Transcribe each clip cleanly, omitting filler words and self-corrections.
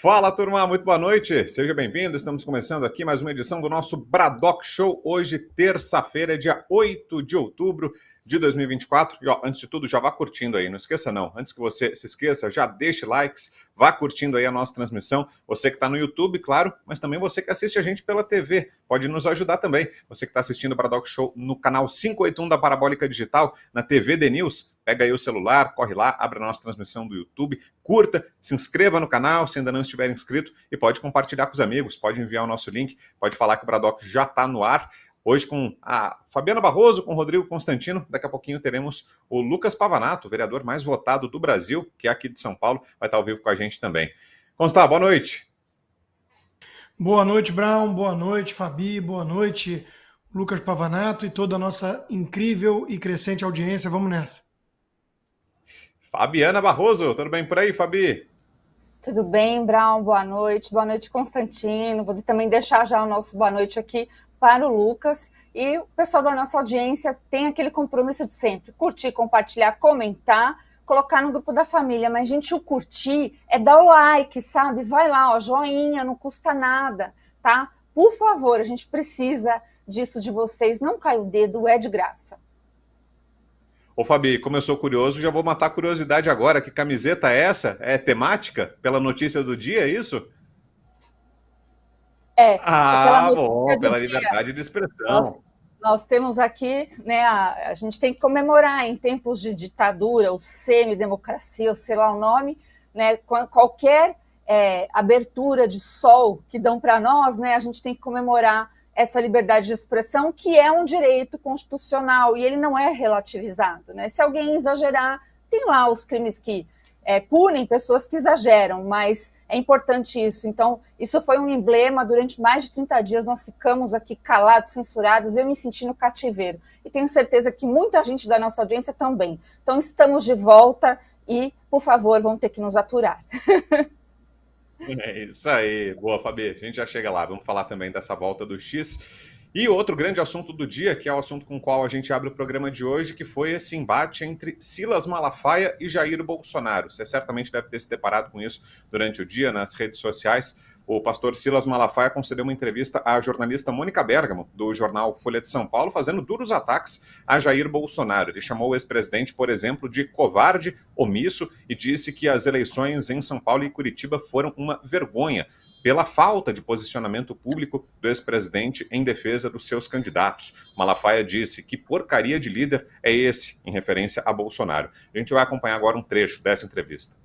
Fala, turma, muito boa noite, seja bem-vindo, estamos começando aqui mais uma edição do nosso Braddock Show, hoje terça-feira, dia 8 de outubro de 2024, e ó, antes de tudo, já vá curtindo aí, não esqueça não, antes que você se esqueça, já deixe likes, vá curtindo aí a nossa transmissão, você que está no YouTube, claro, mas também você que assiste a gente pela TV, pode nos ajudar também, você que está assistindo o Braddock Show no canal 581 da Parabólica Digital, na TV The News, pega aí o celular, corre lá, abre a nossa transmissão do YouTube, curta, se inscreva no canal se ainda não estiver inscrito e pode compartilhar com os amigos, pode enviar o nosso link, pode falar que o Braddock já está no ar. Hoje com a Fabiana Barroso, com o Rodrigo Constantino, daqui a pouquinho teremos o Lucas Pavanato, o vereador mais votado do Brasil, que é aqui de São Paulo, vai estar ao vivo com a gente também. Constar, boa noite. Boa noite, Brown, boa noite, Fabi, boa noite, Lucas Pavanato e toda a nossa incrível e crescente audiência, vamos nessa. Fabiana Barroso, tudo bem por aí, Fabi? Tudo bem, Brown, boa noite, Constantino, vou também deixar já o nosso boa noite aqui para o Lucas, e o pessoal da nossa audiência tem aquele compromisso de sempre, curtir, compartilhar, comentar, colocar no grupo da família, mas gente, o curtir é dar o like, sabe? Vai lá, ó, joinha, não custa nada, tá? Por favor, a gente precisa disso de vocês, não cai o dedo, é de graça. Ô Fabi, como eu sou curioso, já vou matar a curiosidade agora, que camiseta é essa? É temática? Pela notícia do dia, é isso? Pela liberdade de expressão. Nós temos aqui, né, a gente tem que comemorar em tempos de ditadura, ou semidemocracia, ou sei lá o nome, né, qualquer abertura de sol que dão para nós, né, a gente tem que comemorar essa liberdade de expressão, que é um direito constitucional, e ele não é relativizado, né? Se alguém exagerar, tem lá os crimes que punem pessoas que exageram, mas é importante isso. Então, isso foi um emblema, durante mais de 30 dias nós ficamos aqui calados, censurados, eu me senti no cativeiro. E tenho certeza que muita gente da nossa audiência também. Então, estamos de volta e, por favor, vão ter que nos aturar. É isso aí. Boa, Fabi. A gente já chega lá. Vamos falar também dessa volta do X. E outro grande assunto do dia, que é o assunto com o qual a gente abre o programa de hoje, que foi esse embate entre Silas Malafaia e Jair Bolsonaro. Você certamente deve ter se deparado com isso durante o dia nas redes sociais. O pastor Silas Malafaia concedeu uma entrevista à jornalista Mônica Bergamo, do jornal Folha de São Paulo, fazendo duros ataques a Jair Bolsonaro. Ele chamou o ex-presidente, por exemplo, de covarde, omisso, e disse que as eleições em São Paulo e Curitiba foram uma vergonha, pela falta de posicionamento público do ex-presidente em defesa dos seus candidatos. Malafaia disse que porcaria de líder é esse, em referência a Bolsonaro. A gente vai acompanhar agora um trecho dessa entrevista.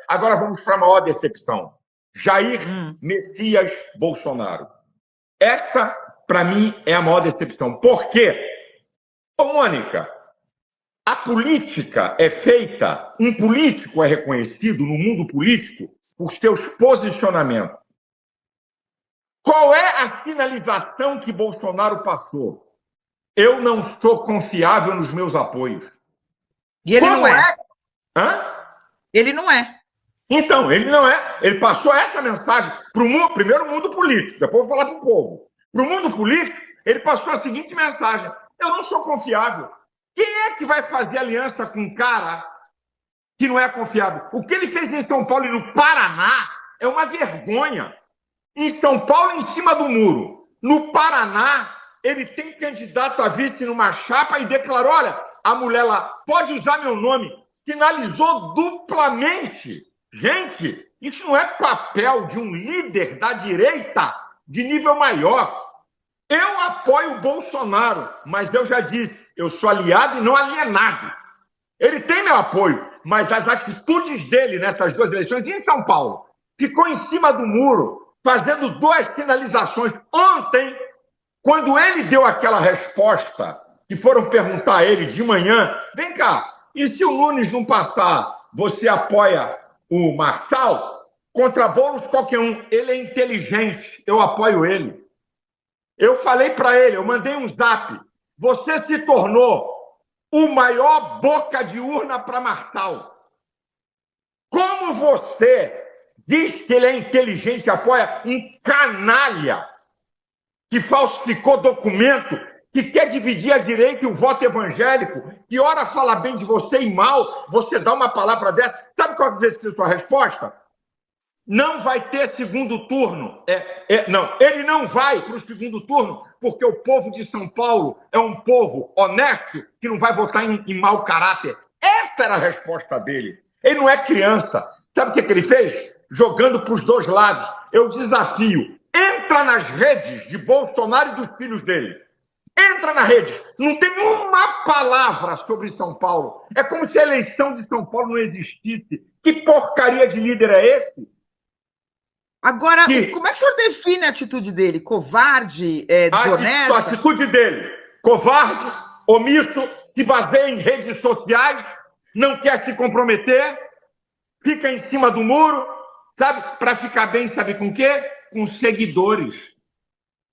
Agora vamos para a maior decepção. Jair Messias Bolsonaro. Essa, para mim, é a maior decepção. Por quê? Ô, Mônica, a política é feita, um político é reconhecido no mundo político por seus posicionamentos. Qual é a sinalização que Bolsonaro passou? Eu não sou confiável nos meus apoios. E ele não é. Hã? Ele não é. Então, ele não é. Ele passou essa mensagem para o mundo, primeiro o mundo político, depois vou falar para o povo. Para o mundo político, ele passou a seguinte mensagem: eu não sou confiável. Quem é que vai fazer aliança com um cara que não é confiável? O que ele fez em São Paulo e no Paraná é uma vergonha. Em São Paulo, em cima do muro. No Paraná, ele tem candidato a vice numa chapa e declarou: olha, a mulher lá pode usar meu nome. Sinalizou duplamente. Gente, isso não é papel de um líder da direita de nível maior. Eu apoio o Bolsonaro, mas eu já disse, eu sou aliado e não alienado. Ele tem meu apoio, mas as atitudes dele nessas duas eleições, e em São Paulo, ficou em cima do muro, fazendo duas sinalizações. Ontem, quando ele deu aquela resposta, que foram perguntar a ele de manhã, vem cá, e se o Nunes não passar, você apoia o Marçal? Contra Boulos, qualquer um. Ele é inteligente, eu apoio ele. Eu falei para ele, eu mandei um zap, você se tornou o maior boca de urna para Marçal. Como você diz que ele é inteligente e apoia um canalha que falsificou documento, que quer dividir a direita e o voto evangélico, que ora fala bem de você e mal, você dá uma palavra dessa, sabe qual vai ser a sua resposta? não vai ter segundo turno. Não, ele não vai para o segundo turno porque o povo de São Paulo é um povo honesto que não vai votar em mau caráter. Essa era a resposta dele. Ele não é criança. Sabe o que ele fez? Jogando para os dois lados. Eu desafio. Entra nas redes de Bolsonaro e dos filhos dele. Entra na rede. Não tem uma palavra sobre São Paulo. É como se a eleição de São Paulo não existisse. Que porcaria de líder é esse? Agora, como é que o senhor define a atitude dele? Covarde, desonesto? A atitude dele, covarde, omisso, se baseia em redes sociais, não quer se comprometer, fica em cima do muro, sabe? Para ficar bem, sabe com o quê? Com seguidores.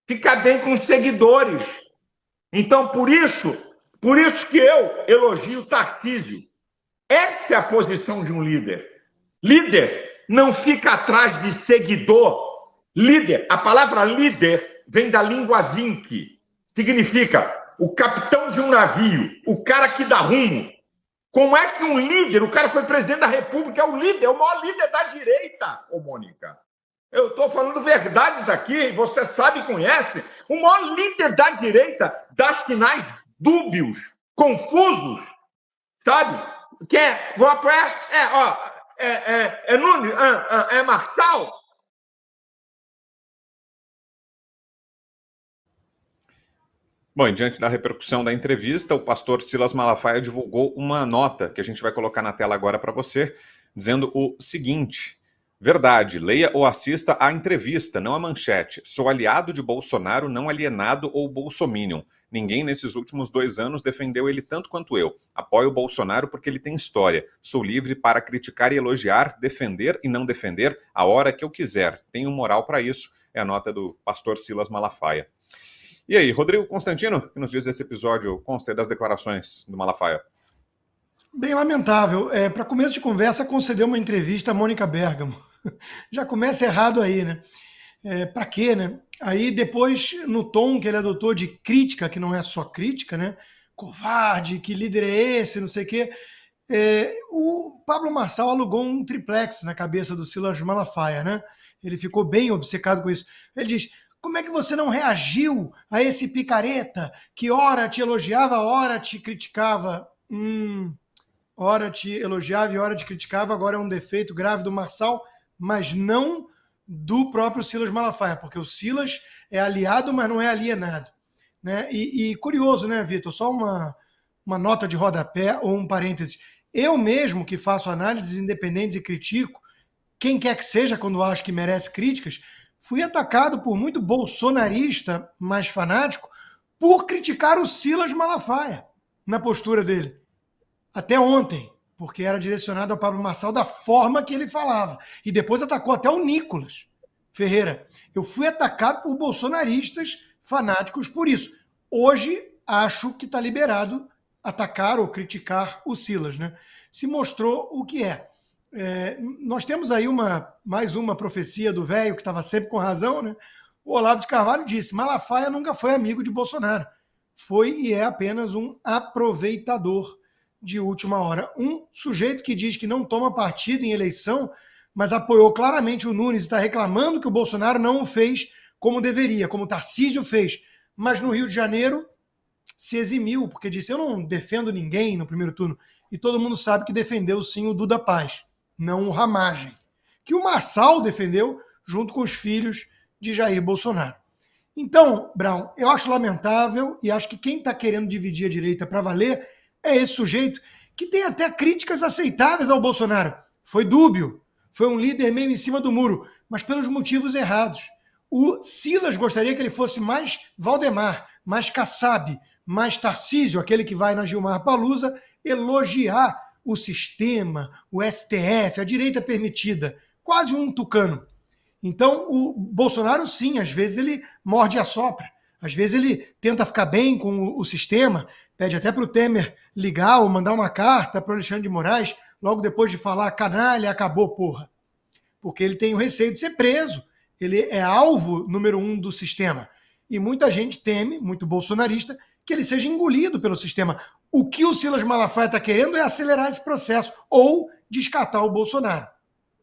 Fica bem com seguidores. Então, por isso que eu elogio o Tarcísio. Essa é a posição de um líder. Líder não fica atrás de seguidor. Líder, a palavra líder vem da língua vinque. Significa o capitão de um navio, o cara que dá rumo. Como é que um líder, o cara foi presidente da República, é o líder, é o maior líder da direita, ô Mônica. Eu estou falando verdades aqui, você sabe e conhece. O maior líder da direita dá sinais dúbios, confusos, sabe? Vou apoiar, Nunes, Marçal. Bom, e diante da repercussão da entrevista, o pastor Silas Malafaia divulgou uma nota que a gente vai colocar na tela agora para você, dizendo o seguinte: verdade, leia ou assista a entrevista, não a manchete. Sou aliado de Bolsonaro, não alienado ou bolsominion. Ninguém nesses últimos 2 anos defendeu ele tanto quanto eu. Apoio o Bolsonaro porque ele tem história. Sou livre para criticar e elogiar, defender e não defender a hora que eu quiser. Tenho moral para isso. É a nota do pastor Silas Malafaia. E aí, Rodrigo Constantino, que nos diz desse episódio consta das declarações do Malafaia? Bem lamentável. Para começo de conversa, concedeu uma entrevista a Mônica Bergamo. Já começa errado aí, né? Para quê, né? Aí depois, no tom que ele adotou de crítica, que não é só crítica, né? Covarde, que líder é esse, não sei o quê. O Pablo Marçal alugou um triplex na cabeça do Silas Malafaia, né? Ele ficou bem obcecado com isso. Ele diz: como é que você não reagiu a esse picareta que ora te elogiava, ora te criticava? Ora te elogiava e ora te criticava, agora é um defeito grave do Marçal, mas não do próprio Silas Malafaia, porque o Silas é aliado, mas não é alienado, né? E curioso, né, Vitor? Só uma nota de rodapé ou um parêntese. Eu mesmo, que faço análises independentes e critico quem quer que seja quando acho que merece críticas, fui atacado por muito bolsonarista mais fanático por criticar o Silas Malafaia na postura dele. Até ontem, porque era direcionado ao Pablo Marçal da forma que ele falava. E depois atacou até o Nicolas Ferreira. Eu fui atacado por bolsonaristas fanáticos por isso. Hoje, acho que está liberado atacar ou criticar o Silas, né? Se mostrou o que é. Nós temos aí mais uma profecia do velho que estava sempre com razão, né? O Olavo de Carvalho disse: Malafaia nunca foi amigo de Bolsonaro. Foi e é apenas um aproveitador de última hora. Um sujeito que diz que não toma partido em eleição, mas apoiou claramente o Nunes e está reclamando que o Bolsonaro não o fez como deveria, como o Tarcísio fez. Mas no Rio de Janeiro se eximiu, porque disse: eu não defendo ninguém no primeiro turno. E todo mundo sabe que defendeu sim o Duda Paz, não o Ramagem, que o Marçal defendeu junto com os filhos de Jair Bolsonaro. Então, Brown, eu acho lamentável e acho que quem está querendo dividir a direita para valer é esse sujeito que tem até críticas aceitáveis ao Bolsonaro. Foi dúbio, foi um líder meio em cima do muro, mas pelos motivos errados. O Silas gostaria que ele fosse mais Valdemar, mais Kassab, mais Tarcísio, aquele que vai na Gilmar Palusa, elogiar o sistema, o STF, a direita permitida, quase um tucano. Então, o Bolsonaro, sim, às vezes ele morde e assopra, às vezes ele tenta ficar bem com o sistema, pede até para o Temer ligar ou mandar uma carta para o Alexandre de Moraes, logo depois de falar: canalha, acabou, porra. Porque ele tem o receio de ser preso, ele é alvo número 1 do sistema. E muita gente teme, muito bolsonarista, que ele seja engolido pelo sistema. O que o Silas Malafaia está querendo é acelerar esse processo ou descartar o Bolsonaro,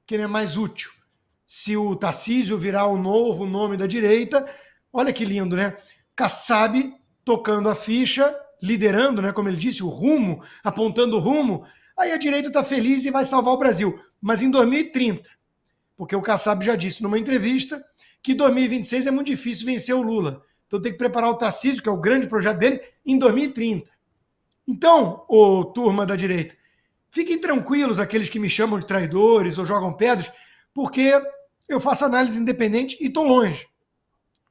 que ele é mais útil. se o Tarcísio virar o novo nome da direita. Olha que lindo, né? Kassab tocando a ficha, liderando, né, como ele disse, o rumo, apontando o rumo. Aí a direita está feliz e vai salvar o Brasil. Mas em 2030, porque o Kassab já disse numa entrevista que em 2026 é muito difícil vencer o Lula. Então tem que preparar o Tarcísio, que é o grande projeto dele, em 2030. Então, ô turma da direita, fiquem tranquilos aqueles que me chamam de traidores ou jogam pedras, porque eu faço análise independente e estou longe.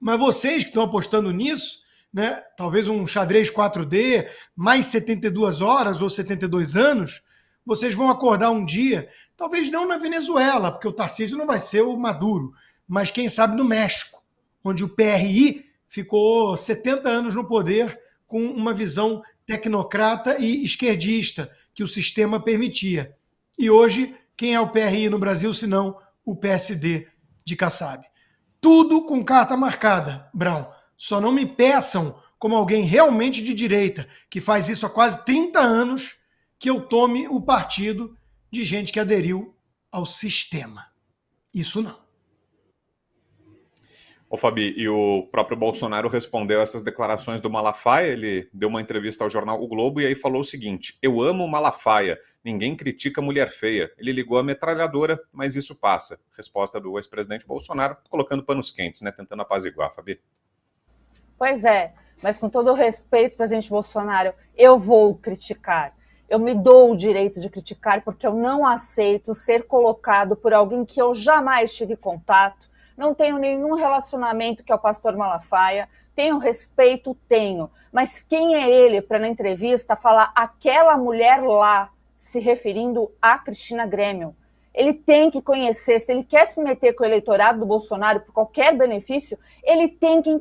Mas vocês que estão apostando nisso, né, talvez um xadrez 4D, mais 72 horas ou 72 anos, vocês vão acordar um dia, talvez não na Venezuela, porque o Tarcísio não vai ser o Maduro, mas quem sabe no México, onde o PRI ficou 70 anos no poder com uma visão tecnocrata e esquerdista que o sistema permitia. E hoje, quem é o PRI no Brasil, senão o PSD de Kassab? Tudo com carta marcada, Brown. Só não me peçam, como alguém realmente de direita, que faz isso há quase 30 anos, que eu tome o partido de gente que aderiu ao sistema. Isso não. Ô Fabi, e o próprio Bolsonaro respondeu a essas declarações do Malafaia, ele deu uma entrevista ao jornal O Globo e aí falou o seguinte: eu amo o Malafaia, ninguém critica mulher feia. Ele ligou a metralhadora, mas isso passa. Resposta do ex-presidente Bolsonaro, colocando panos quentes, né, tentando apaziguar, Fabi. Pois é, mas com todo o respeito, presidente Bolsonaro, eu vou criticar. Eu me dou o direito de criticar porque eu não aceito ser colocado por alguém que eu jamais tive contato, não tenho nenhum relacionamento que é o pastor Malafaia, tenho respeito, tenho, mas quem é ele para na entrevista falar aquela mulher lá, se referindo a Cristina Grêmio? Ele tem que conhecer, se ele quer se meter com o eleitorado do Bolsonaro por qualquer benefício, ele tem que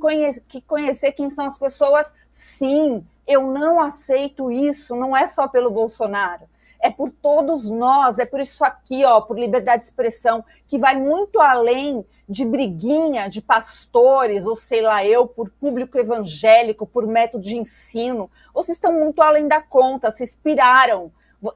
conhecer quem são as pessoas. Sim, eu não aceito isso, não é só pelo Bolsonaro. É por todos nós, é por isso aqui, ó, por liberdade de expressão, que vai muito além de briguinha de pastores, ou sei lá eu, por público evangélico, por método de ensino. Vocês estão muito além da conta, vocês piraram.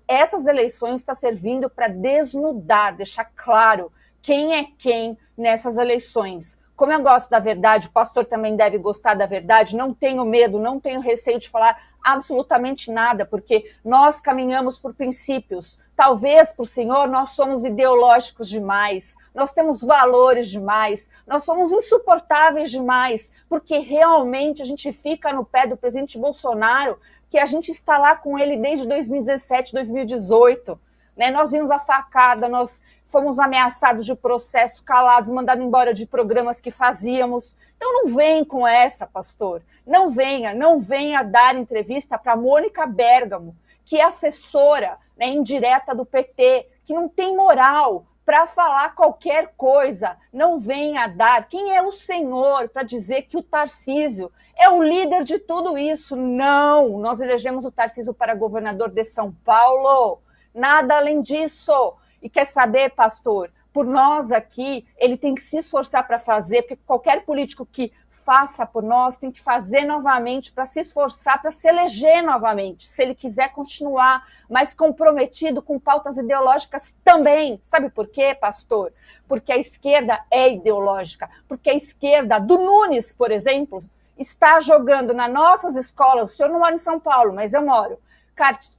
Essas eleições estão servindo para desnudar, deixar claro quem é quem nessas eleições. Como eu gosto da verdade, o pastor também deve gostar da verdade, não tenho medo, não tenho receio de falar absolutamente nada, porque nós caminhamos por princípios. Talvez para o Senhor nós somos ideológicos demais, nós temos valores demais, nós somos insuportáveis demais, porque realmente a gente fica no pé do presidente Bolsonaro, que a gente está lá com ele desde 2017, 2018. Né? Nós vimos a facada, nós fomos ameaçados de processo, calados, mandados embora de programas que fazíamos. Então não vem com essa, pastor. Não venha dar entrevista para Mônica Bergamo, que é assessora, né, indireta do PT, que não tem moral para falar qualquer coisa. Não venha dar. Quem é o senhor para dizer que o Tarcísio é o líder de tudo isso? Não, nós elegemos o Tarcísio para governador de São Paulo. Nada além disso. E quer saber, pastor, por nós aqui, ele tem que se esforçar para fazer, porque qualquer político que faça por nós tem que fazer novamente para se esforçar, para se eleger novamente, se ele quiser continuar mais comprometido com pautas ideológicas também. Sabe por quê, pastor? Porque a esquerda é ideológica, porque a esquerda do Nunes, por exemplo, está jogando nas nossas escolas. O senhor não mora em São Paulo, mas eu moro.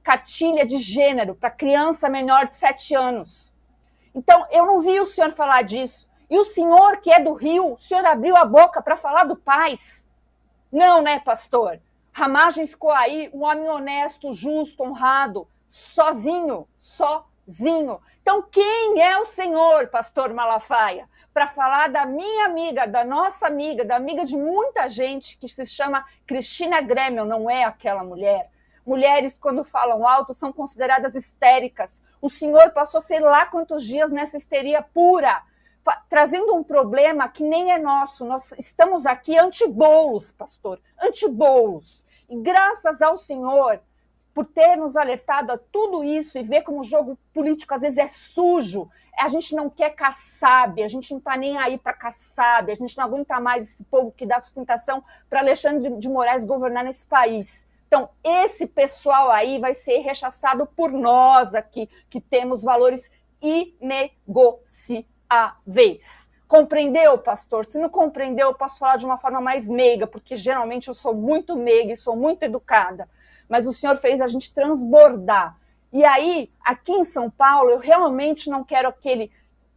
Cartilha de gênero para criança menor de 7 anos. Então, eu não vi o senhor falar disso. E o senhor, que é do Rio, o senhor abriu a boca para falar do Paz? Não, né, pastor? Ramagem ficou aí, um homem honesto, justo, honrado, sozinho. Então, quem é o senhor, pastor Malafaia, para falar da minha amiga, da nossa amiga, da amiga de muita gente que se chama Cristina Grêmio, não é aquela mulher? Mulheres, quando falam alto, são consideradas histéricas. O senhor passou sei lá quantos dias nessa histeria pura, trazendo um problema que nem é nosso. Nós estamos aqui anti-Boulos, pastor, anti-Boulos. E graças ao senhor, por ter nos alertado a tudo isso e ver como o jogo político às vezes é sujo, a gente não quer Kassab, a gente não está nem aí para Kassab, a gente não aguenta mais esse povo que dá sustentação para Alexandre de Moraes governar nesse país. Então, esse pessoal aí vai ser rechaçado por nós aqui, que temos valores inegociáveis. uma vez. Compreendeu, pastor? Se não compreendeu, eu posso falar de uma forma mais meiga, porque geralmente eu sou muito meiga e sou muito educada. Mas o Senhor fez a gente transbordar. E aí, aqui em São Paulo, eu realmente não quero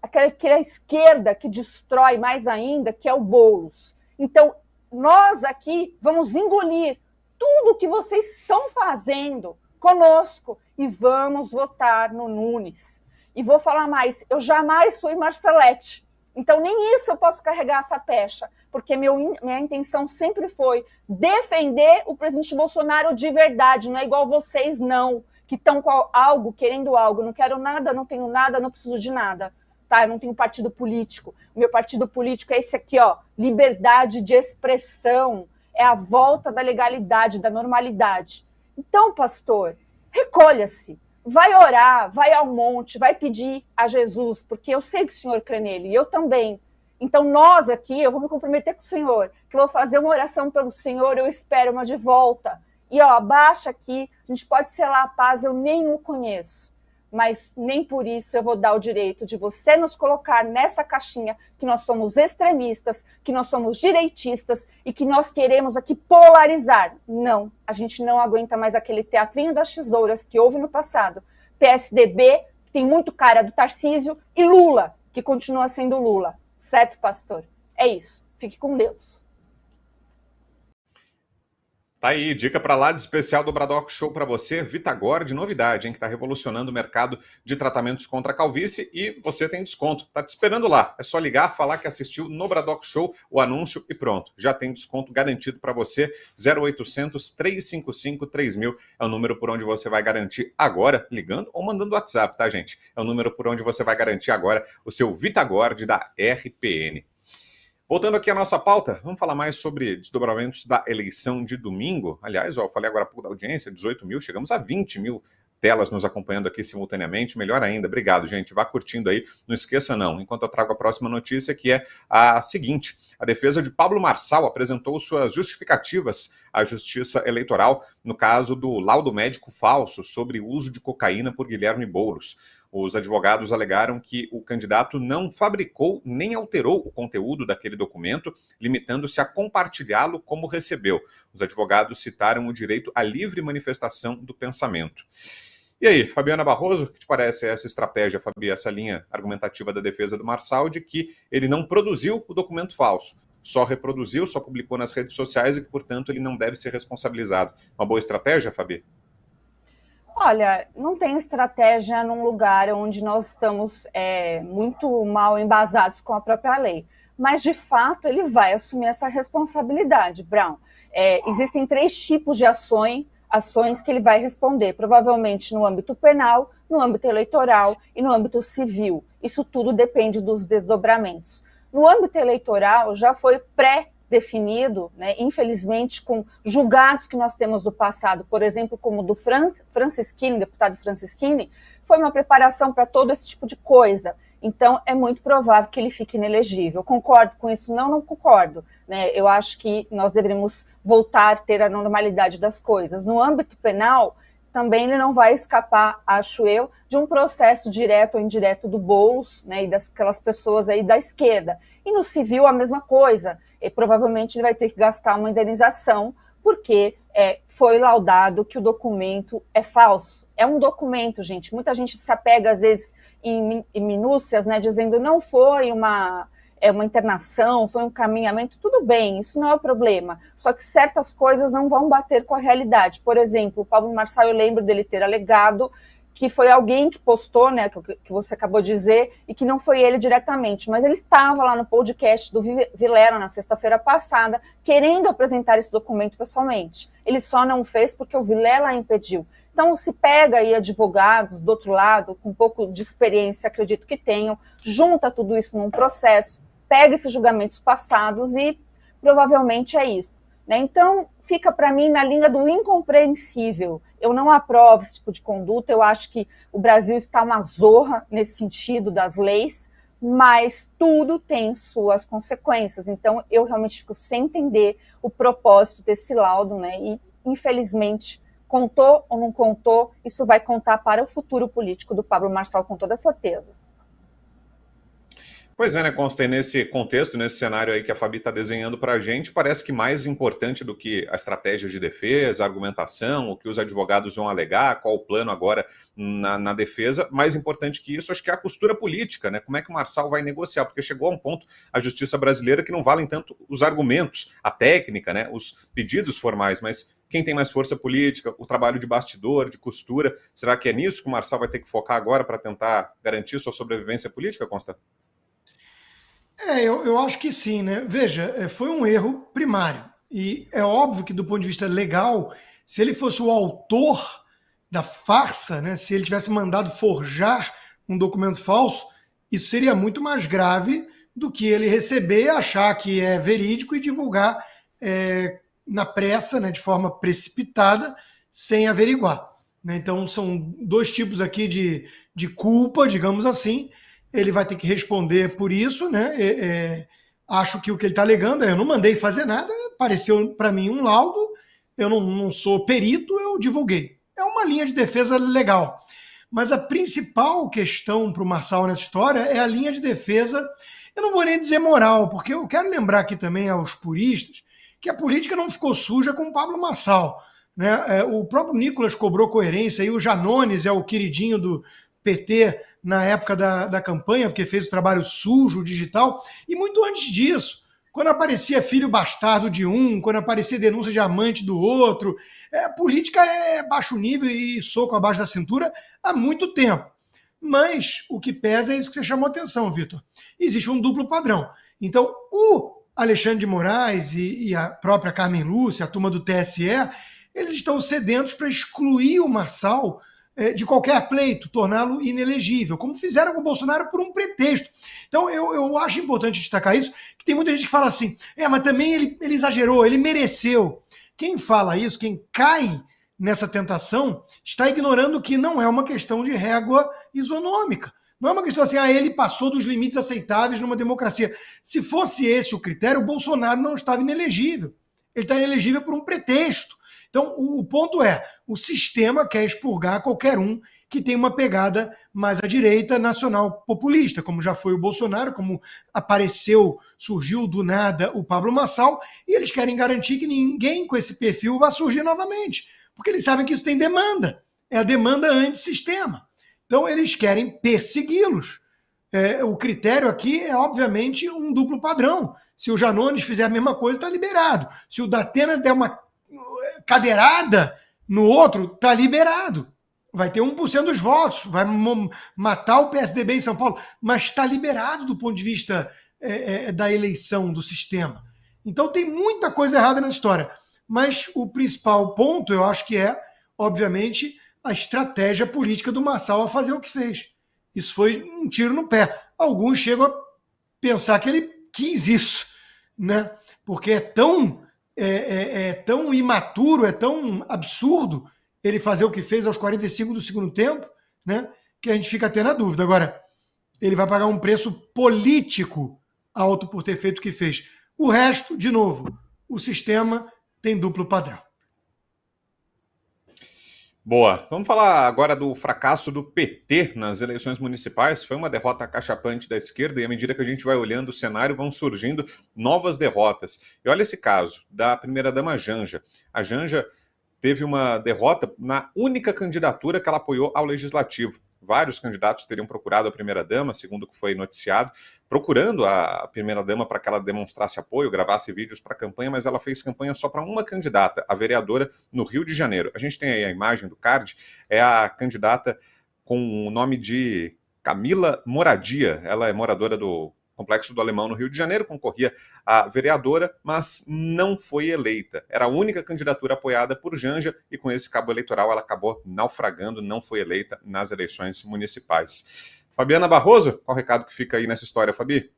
aquela esquerda que destrói mais ainda, que é o Boulos. Então, nós aqui vamos engolir tudo o que vocês estão fazendo conosco e vamos votar no Nunes. E vou falar mais, eu jamais fui Marcelete. Então, nem isso eu posso carregar essa pecha, porque minha intenção sempre foi defender o presidente Bolsonaro de verdade, não é igual vocês, não, que estão com algo, querendo algo. Não quero nada, não tenho nada, não preciso de nada. Tá? Eu não tenho partido político. O meu partido político é esse aqui, ó, liberdade de expressão, é a volta da legalidade, da normalidade. Então, pastor, recolha-se. Vai orar, vai ao monte, vai pedir a Jesus, porque eu sei que o Senhor crê nele, e eu também. Então, nós aqui, eu vou me comprometer com o Senhor, que eu vou fazer uma oração pelo Senhor, eu espero uma de volta. E, ó, abaixa aqui, a gente pode selar a paz, eu nem o conheço, mas nem por isso eu vou dar o direito de você nos colocar nessa caixinha que nós somos extremistas, que nós somos direitistas e que nós queremos aqui polarizar. Não, a gente não aguenta mais aquele teatrinho das tesouras que houve no passado. PSDB, que tem muito cara do Tarcísio, e Lula, que continua sendo Lula. Certo, pastor? É isso. Fique com Deus. Tá aí, dica para lá de especial do Braddock Show para você, Vitagor de novidade, hein, que está revolucionando o mercado de tratamentos contra a calvície e você tem desconto. Tá te esperando lá. É só ligar, falar que assistiu no Braddock Show, o anúncio e pronto. Já tem desconto garantido para você. 0800 355 3000 é o número por onde você vai garantir agora, ligando ou mandando WhatsApp, tá, gente? É o número por onde você vai garantir agora o seu Vitagord da RPN. Voltando aqui à nossa pauta, vamos falar mais sobre desdobramentos da eleição de domingo. Aliás, ó, eu falei agora há pouco da audiência, 18 mil, chegamos a 20 mil telas nos acompanhando aqui simultaneamente. Melhor ainda, obrigado, gente. Vá curtindo aí, não esqueça não, enquanto eu trago a próxima notícia, que é a seguinte. A defesa de Pablo Marçal apresentou suas justificativas à Justiça Eleitoral no caso do laudo médico falso sobre o uso de cocaína por Guilherme Boulos. Os advogados alegaram que o candidato não fabricou nem alterou o conteúdo daquele documento, limitando-se a compartilhá-lo como recebeu. Os advogados citaram o direito à livre manifestação do pensamento. E aí, Fabiana Barroso, o que te parece essa estratégia, Fabi, essa linha argumentativa da defesa do Marçal de que ele não produziu o documento falso, só reproduziu, só publicou nas redes sociais e que, portanto, ele não deve ser responsabilizado? Uma boa estratégia, Fabi? Olha, não tem estratégia num lugar onde nós estamos muito mal embasados com a própria lei. Mas, de fato, ele vai assumir essa responsabilidade, Brown. Existem 3 tipos de ações que ele vai responder, provavelmente no âmbito penal, no âmbito eleitoral e no âmbito civil. Isso tudo depende dos desdobramentos. No âmbito eleitoral, já foi pré-definido, né, infelizmente, com julgados que nós temos do passado, por exemplo, como o do Francisquini, deputado Francisquini, foi uma preparação para todo esse tipo de coisa. Então, é muito provável que ele fique inelegível. Concordo com isso? Não concordo. Né? Eu acho que nós deveríamos voltar a ter a normalidade das coisas. No âmbito penal, também ele não vai escapar, acho eu, de um processo direto ou indireto do Boulos, né, e daquelas pessoas aí da esquerda. E no civil, a mesma coisa. E provavelmente ele vai ter que gastar uma indenização, porque foi laudado que o documento é falso. É um documento, gente. Muita gente se apega, às vezes, em minúcias, né, dizendo não foi uma internação, foi um caminhamento. Tudo bem, isso não é o problema. Só que certas coisas não vão bater com a realidade. Por exemplo, o Pablo Marçal, eu lembro dele ter alegado que foi alguém que postou, né, que você acabou de dizer, e que não foi ele diretamente, mas ele estava lá no podcast do Vilela na sexta-feira passada, querendo apresentar esse documento pessoalmente. Ele só não fez porque o Vilela impediu. Então, se pega aí advogados do outro lado, com um pouco de experiência, acredito que tenham, junta tudo isso num processo, pega esses julgamentos passados e provavelmente é isso. Então, fica para mim na linha do incompreensível. Eu não aprovo esse tipo de conduta, eu acho que o Brasil está uma zorra nesse sentido das leis, mas tudo tem suas consequências. Então, eu realmente fico sem entender o propósito desse laudo, né? E, infelizmente, contou ou não contou, isso vai contar para o futuro político do Pablo Marçal, com toda certeza. Pois é, né, Consta, e nesse contexto, nesse cenário aí que a Fabi está desenhando para a gente, parece que mais importante do que a estratégia de defesa, a argumentação, o que os advogados vão alegar, qual o plano agora na defesa, mais importante que isso, acho que é a costura política, né? Como é que o Marçal vai negociar? Porque chegou a um ponto a justiça brasileira que não valem tanto os argumentos, a técnica, né, os pedidos formais, mas quem tem mais força política, o trabalho de bastidor, de costura, será que é nisso que o Marçal vai ter que focar agora para tentar garantir sua sobrevivência política, Consta? Eu acho que sim, né? Veja, foi um erro primário. E é óbvio que, do ponto de vista legal, se ele fosse o autor da farsa, né? Se ele tivesse mandado forjar um documento falso, isso seria muito mais grave do que ele receber, achar que é verídico e divulgar na pressa, né? De forma precipitada, sem averiguar. Né? Então, são dois tipos aqui de culpa, digamos assim. Ele vai ter que responder por isso, né? Acho que o que ele está alegando eu não mandei fazer nada, apareceu para mim um laudo, eu não sou perito, eu divulguei. É uma linha de defesa legal. Mas a principal questão para o Marçal nessa história é a linha de defesa, eu não vou nem dizer moral, porque eu quero lembrar aqui também aos puristas que a política não ficou suja com o Pablo Marçal. Né? O próprio Nicolas cobrou coerência, e o Janones é o queridinho do PT na época da campanha, porque fez o trabalho sujo, digital, e muito antes disso, quando aparecia filho bastardo de um, quando aparecia denúncia de amante do outro, política é baixo nível e soco abaixo da cintura há muito tempo. Mas o que pesa é isso que você chamou a atenção, Vitor. Existe um duplo padrão. Então, o Alexandre de Moraes e a própria Carmen Lúcia, a turma do TSE, eles estão sedentos para excluir o Marçal de qualquer pleito, torná-lo inelegível, como fizeram com o Bolsonaro por um pretexto. Então, eu acho importante destacar isso, que tem muita gente que fala assim, mas também ele exagerou, ele mereceu. Quem fala isso, quem cai nessa tentação, está ignorando que não é uma questão de régua isonômica. Não é uma questão assim, ele passou dos limites aceitáveis numa democracia. Se fosse esse o critério, o Bolsonaro não estava inelegível. Ele está inelegível por um pretexto. Então, o ponto é, o sistema quer expurgar qualquer um que tem uma pegada mais à direita nacional populista, como já foi o Bolsonaro, como surgiu do nada o Pablo Marçal, e eles querem garantir que ninguém com esse perfil vá surgir novamente, porque eles sabem que isso tem demanda, é a demanda antissistema. Então, eles querem persegui-los. O critério aqui é, obviamente, um duplo padrão. Se o Janones fizer a mesma coisa, está liberado. Se o Datena der uma cadeirada no outro, está liberado. Vai ter 1% dos votos, vai matar o PSDB em São Paulo, mas está liberado do ponto de vista da eleição, do sistema. Então tem muita coisa errada nessa história. Mas o principal ponto, eu acho que obviamente, a estratégia política do Marçal a fazer o que fez. Isso foi um tiro no pé. Alguns chegam a pensar que ele quis isso, né? Porque é tão imaturo, é tão absurdo ele fazer o que fez aos 45 do segundo tempo, né, que a gente fica até na dúvida. Agora, ele vai pagar um preço político alto por ter feito o que fez. O resto, de novo, o sistema tem duplo padrão. Boa. Vamos falar agora do fracasso do PT nas eleições municipais. Foi uma derrota acachapante da esquerda e à medida que a gente vai olhando o cenário, vão surgindo novas derrotas. E olha esse caso da primeira-dama Janja. A Janja teve uma derrota na única candidatura que ela apoiou ao Legislativo. Vários candidatos teriam procurado a primeira-dama, segundo o que foi noticiado, procurando a primeira-dama para que ela demonstrasse apoio, gravasse vídeos para a campanha, mas ela fez campanha só para uma candidata, a vereadora no Rio de Janeiro. A gente tem aí a imagem do card, é a candidata com o nome de Camila Moradia. Ela é moradora do Complexo do Alemão, no Rio de Janeiro, concorria a vereadora, mas não foi eleita. Era a única candidatura apoiada por Janja e com esse cabo eleitoral ela acabou naufragando, não foi eleita nas eleições municipais. Fabiana Barroso, qual o recado que fica aí nessa história, Fabi?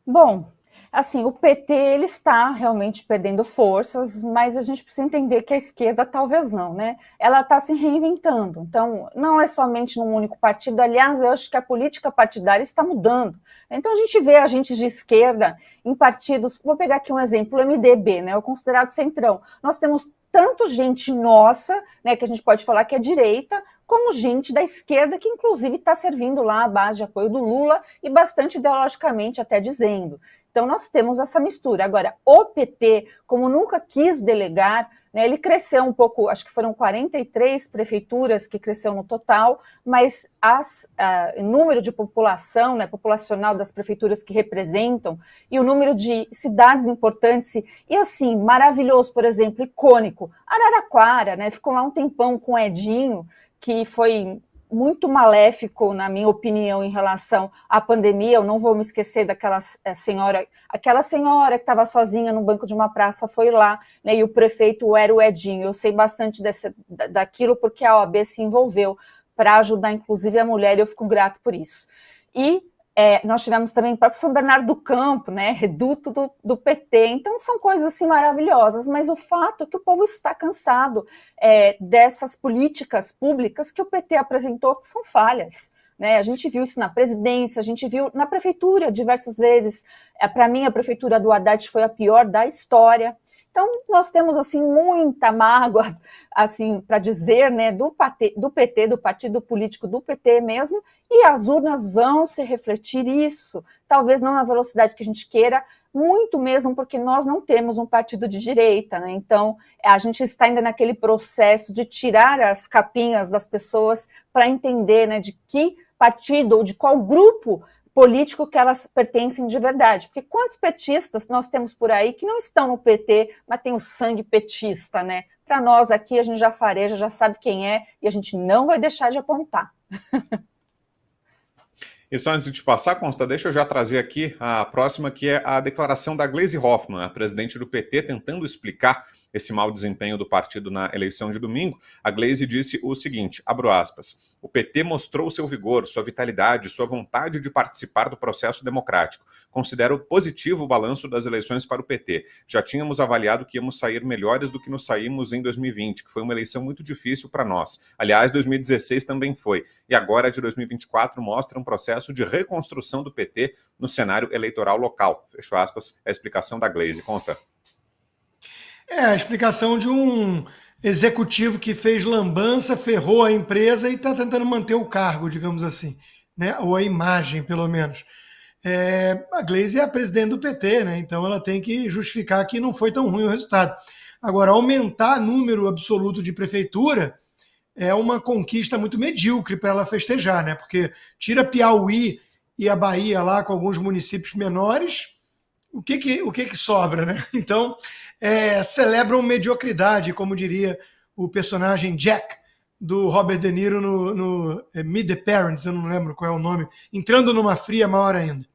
Bom, assim, o PT ele está realmente perdendo forças, mas a gente precisa entender que a esquerda talvez não, né? Ela está se reinventando, então não é somente num único partido, aliás, eu acho que a política partidária está mudando. Então a gente vê agentes de esquerda em partidos, vou pegar aqui um exemplo, o MDB, né? O considerado centrão. Nós temos tanto gente nossa, né, que a gente pode falar que é direita, como gente da esquerda, que inclusive está servindo lá a base de apoio do Lula e bastante ideologicamente até dizendo. Então nós temos essa mistura. Agora, o PT, como nunca quis delegar, né, ele cresceu um pouco, acho que foram 43 prefeituras que cresceu no total, mas o número de população, né, populacional das prefeituras que representam, e o número de cidades importantes, e assim, maravilhoso, por exemplo, icônico, Araraquara, né, ficou lá um tempão com o Edinho, que foi muito maléfico, na minha opinião, em relação à pandemia. Eu não vou me esquecer daquela senhora que estava sozinha no banco de uma praça, foi lá, né, e o prefeito era o Edinho. Eu sei bastante daquilo porque a OAB se envolveu para ajudar, inclusive, a mulher, e eu fico grato por isso. E nós tivemos também o próprio São Bernardo do Campo, né, reduto do PT. Então são coisas assim maravilhosas, mas o fato é que o povo está cansado dessas políticas públicas que o PT apresentou, que são falhas, né? A gente viu isso na presidência, a gente viu na prefeitura diversas vezes. Para mim, a prefeitura do Haddad foi a pior da história. Então, nós temos, assim, muita mágoa, assim, para dizer, né, do PT, do partido político do PT mesmo, e as urnas vão se refletir isso, talvez não na velocidade que a gente queira, muito mesmo porque nós não temos um partido de direita, né? Então, a gente está ainda naquele processo de tirar as capinhas das pessoas para entender, né, de que partido ou de qual grupo político que elas pertencem de verdade. Porque quantos petistas nós temos por aí que não estão no PT, mas tem o sangue petista, né? Para nós aqui, a gente já fareja, já sabe quem é, e a gente não vai deixar de apontar. E só antes de passar, Consta, deixa eu já trazer aqui a próxima, que é a declaração da Gleisi Hoffmann, a presidente do PT, tentando explicar esse mau desempenho do partido na eleição de domingo. A Gleisi disse o seguinte, abro aspas, o PT mostrou seu vigor, sua vitalidade, sua vontade de participar do processo democrático. Considero positivo o balanço das eleições para o PT. Já tínhamos avaliado que íamos sair melhores do que nos saímos em 2020, que foi uma eleição muito difícil para nós. Aliás, 2016 também foi. E agora, de 2024, mostra um processo de reconstrução do PT no cenário eleitoral local. Fecho aspas, a explicação da Gleisi. Consta. A explicação de um executivo que fez lambança, ferrou a empresa e está tentando manter o cargo, digamos assim, né? Ou a imagem, pelo menos. A Gleisi é a presidente do PT, né? Então ela tem que justificar que não foi tão ruim o resultado. Agora, aumentar número absoluto de prefeitura é uma conquista muito medíocre para ela festejar, né? Porque tira Piauí e a Bahia lá com alguns municípios menores, o que sobra, né? Então, celebram mediocridade, como diria o personagem Jack, do Robert De Niro no Meet the Parents, eu não lembro qual é o nome, entrando numa fria maior ainda.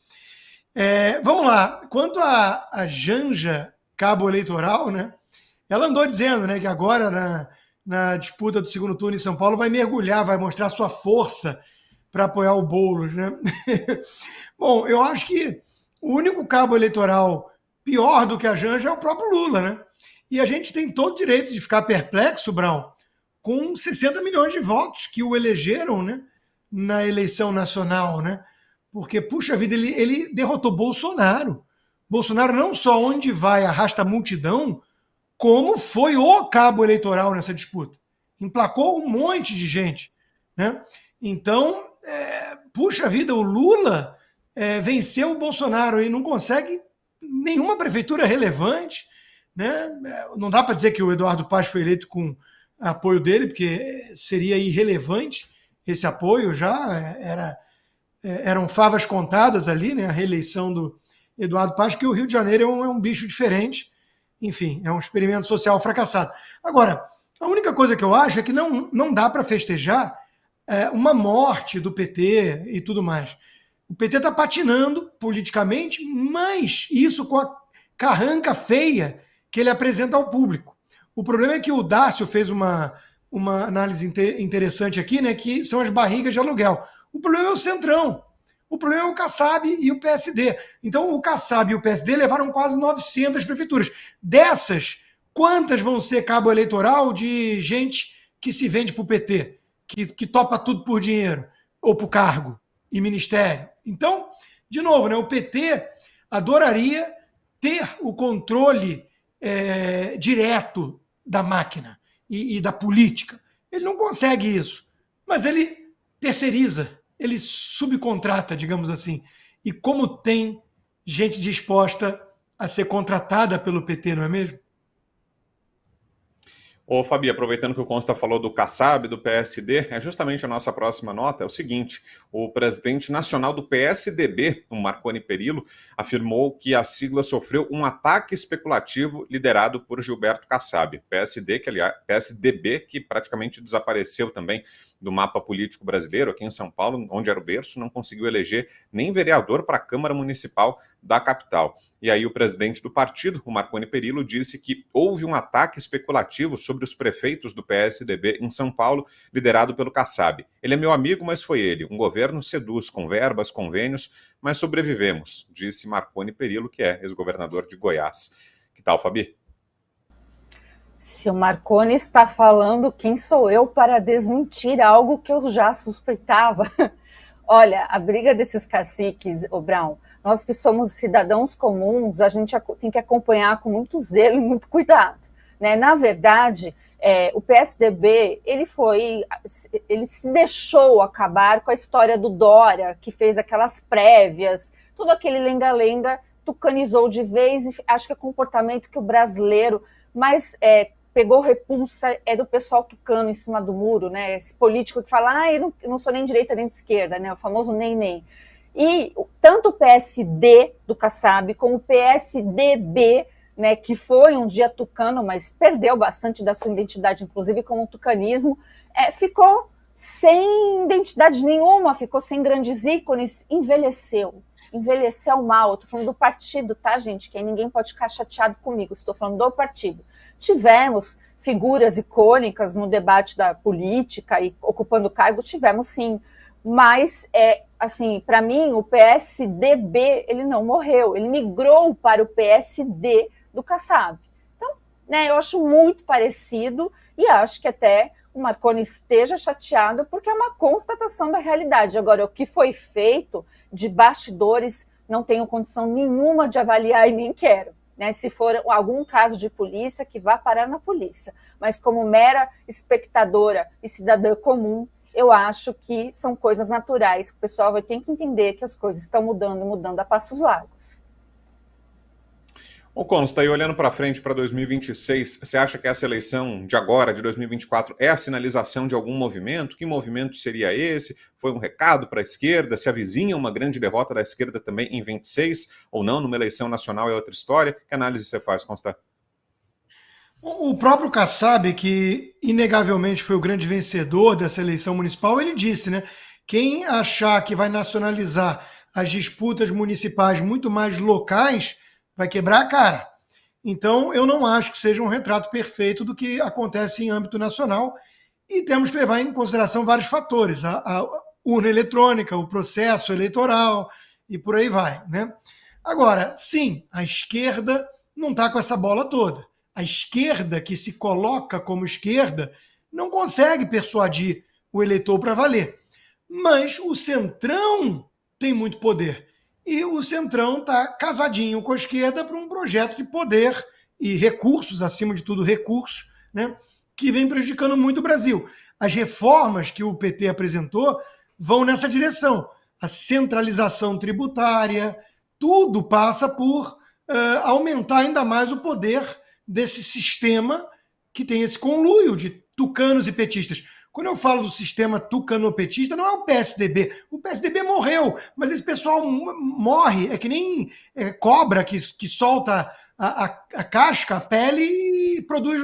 Vamos lá, quanto a Janja Cabo Eleitoral, né? Ela andou dizendo, né, que agora na disputa do segundo turno em São Paulo vai mergulhar, vai mostrar sua força para apoiar o Boulos, né? Bom, eu acho que o único cabo eleitoral pior do que a Janja é o próprio Lula, né? E a gente tem todo o direito de ficar perplexo, Brown, com 60 milhões de votos que o elegeram, né, na eleição nacional, né? Porque, puxa vida, ele derrotou Bolsonaro. Bolsonaro não só onde vai arrasta a multidão, como foi o cabo eleitoral nessa disputa. Emplacou um monte de gente, né? Então, puxa vida, o Lula venceu o Bolsonaro e não consegue nenhuma prefeitura relevante, né? Não dá para dizer que o Eduardo Paes foi eleito com apoio dele, porque seria irrelevante esse apoio, já eram favas contadas ali, né? A reeleição do Eduardo Paes, que o Rio de Janeiro é um bicho diferente, enfim, é um experimento social fracassado. Agora, a única coisa que eu acho é que não dá para festejar uma morte do PT e tudo mais. O PT está patinando politicamente, mas isso com a carranca feia que ele apresenta ao público. O problema é que o Dácio fez uma análise interessante aqui, né, que são as barrigas de aluguel. O problema é o Centrão. O problema é o Kassab e o PSD. Então, o Kassab e o PSD levaram quase 900 prefeituras. Dessas, quantas vão ser cabo eleitoral de gente que se vende para o PT, que topa tudo por dinheiro, ou por cargo e ministério? Então, de novo, né, o PT adoraria ter o controle direto da máquina e da política. Ele não consegue isso, mas ele terceiriza, ele subcontrata, digamos assim. E como tem gente disposta a ser contratada pelo PT, não é mesmo? Ô, Fabi, aproveitando que o Consta falou do Kassab, do PSD, é justamente a nossa próxima nota, é o seguinte: o presidente nacional do PSDB, o Marconi Perillo, afirmou que a sigla sofreu um ataque especulativo liderado por Gilberto Kassab, PSDB, que praticamente desapareceu também do mapa político brasileiro, aqui em São Paulo, onde era o berço, não conseguiu eleger nem vereador para a Câmara Municipal da capital. E aí o presidente do partido, o Marconi Perillo, disse que houve um ataque especulativo sobre os prefeitos do PSDB em São Paulo, liderado pelo Kassab. Ele é meu amigo, mas foi ele. Um governo seduz com verbas, convênios, mas sobrevivemos, disse Marconi Perillo, que é ex-governador de Goiás. Que tal, Fabi? Se o Marconi está falando, quem sou eu para desmentir algo que eu já suspeitava? Olha, a briga desses caciques, ô Brown, nós que somos cidadãos comuns, a gente tem que acompanhar com muito zelo e muito cuidado, né? Na verdade, o PSDB, ele se deixou acabar com a história do Dória, que fez aquelas prévias, todo aquele lenga-lenga, tucanizou de vez, e acho que é comportamento que o brasileiro mais pegou repulsa do pessoal tucano em cima do muro, né? Esse político que fala, eu não sou nem direita nem de esquerda, né? O famoso nem. E tanto o PSD do Kassab como o PSDB, né, que foi um dia tucano, mas perdeu bastante da sua identidade, inclusive como um tucanismo, ficou sem identidade nenhuma, ficou sem grandes ícones, envelheceu mal. Eu estou falando do partido, tá, gente? Que aí ninguém pode ficar chateado comigo, estou falando do partido. Tivemos figuras icônicas no debate da política e ocupando cargos, tivemos sim, mas, assim, para mim, o PSDB, ele não morreu, ele migrou para o PSD do Kassab. Então, né, eu acho muito parecido e acho que até o Marconi esteja chateado porque é uma constatação da realidade. Agora, o que foi feito de bastidores, não tenho condição nenhuma de avaliar e nem quero. Né? Se for algum caso de polícia, que vá parar na polícia. Mas como mera espectadora e cidadã comum, eu acho que são coisas naturais, que o pessoal vai ter que entender que as coisas estão mudando a passos largos. Ô, Consta, e olhando para frente para 2026, você acha que essa eleição de agora, de 2024, é a sinalização de algum movimento? Que movimento seria esse? Foi um recado para a esquerda? Se avizinha uma grande derrota da esquerda também em 26 ou não, numa eleição nacional é outra história? Que análise você faz, Consta? O próprio Kassab, que inegavelmente foi o grande vencedor dessa eleição municipal, ele disse, né? Quem achar que vai nacionalizar as disputas municipais muito mais locais vai quebrar a cara. Então, eu não acho que seja um retrato perfeito do que acontece em âmbito nacional e temos que levar em consideração vários fatores, a urna eletrônica, o processo eleitoral e por aí vai, né? Agora, sim, a esquerda não está com essa bola toda. A esquerda que se coloca como esquerda não consegue persuadir o eleitor para valer. Mas o Centrão tem muito poder. E o Centrão está casadinho com a esquerda para um projeto de poder e recursos, acima de tudo recursos, né, que vem prejudicando muito o Brasil. As reformas que o PT apresentou vão nessa direção. A centralização tributária, tudo passa por aumentar ainda mais o poder desse sistema que tem esse conluio de tucanos e petistas. Quando eu falo do sistema tucanopetista, não é o PSDB. O PSDB morreu, mas esse pessoal morre. É que nem cobra que solta a casca, a pele e produz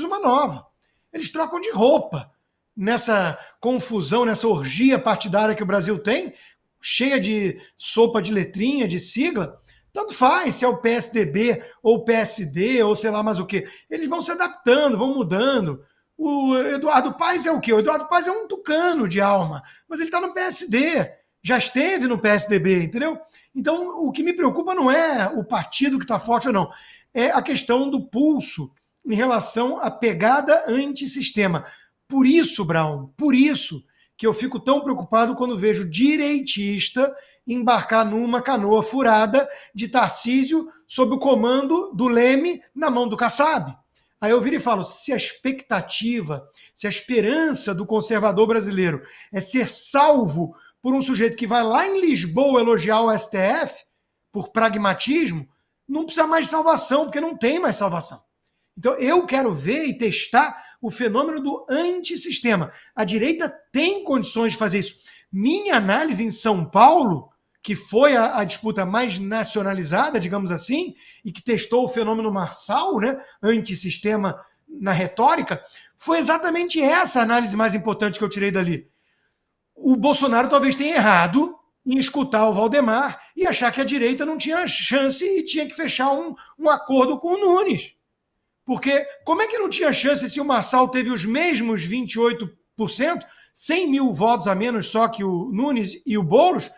uma nova. Eles trocam de roupa. Nessa confusão, nessa orgia partidária que o Brasil tem, cheia de sopa de letrinha, de sigla, tanto faz se é o PSDB ou o PSD ou sei lá mais o quê. Eles vão se adaptando, vão mudando. O Eduardo Paes é o quê? O Eduardo Paes é um tucano de alma, mas ele está no PSD, já esteve no PSDB, entendeu? Então, o que me preocupa não é o partido que está forte ou não, é a questão do pulso em relação à pegada antissistema. Por isso, Brown, por isso que eu fico tão preocupado quando vejo direitista embarcar numa canoa furada de Tarcísio sob o comando do Leme na mão do Kassab. Aí eu viro e falo, se a expectativa, se a esperança do conservador brasileiro é ser salvo por um sujeito que vai lá em Lisboa elogiar o STF, por pragmatismo, não precisa mais de salvação, porque não tem mais salvação. Então eu quero ver e testar o fenômeno do antissistema. A direita tem condições de fazer isso. Minha análise em São Paulo, que foi a disputa mais nacionalizada, digamos assim, e que testou o fenômeno Marçal, né, antissistema na retórica, foi exatamente essa a análise mais importante que eu tirei dali. O Bolsonaro talvez tenha errado em escutar o Valdemar e achar que a direita não tinha chance e tinha que fechar um acordo com o Nunes. Porque como é que não tinha chance se o Marçal teve os mesmos 28%, 100 mil votos a menos só que o Nunes e o Boulos,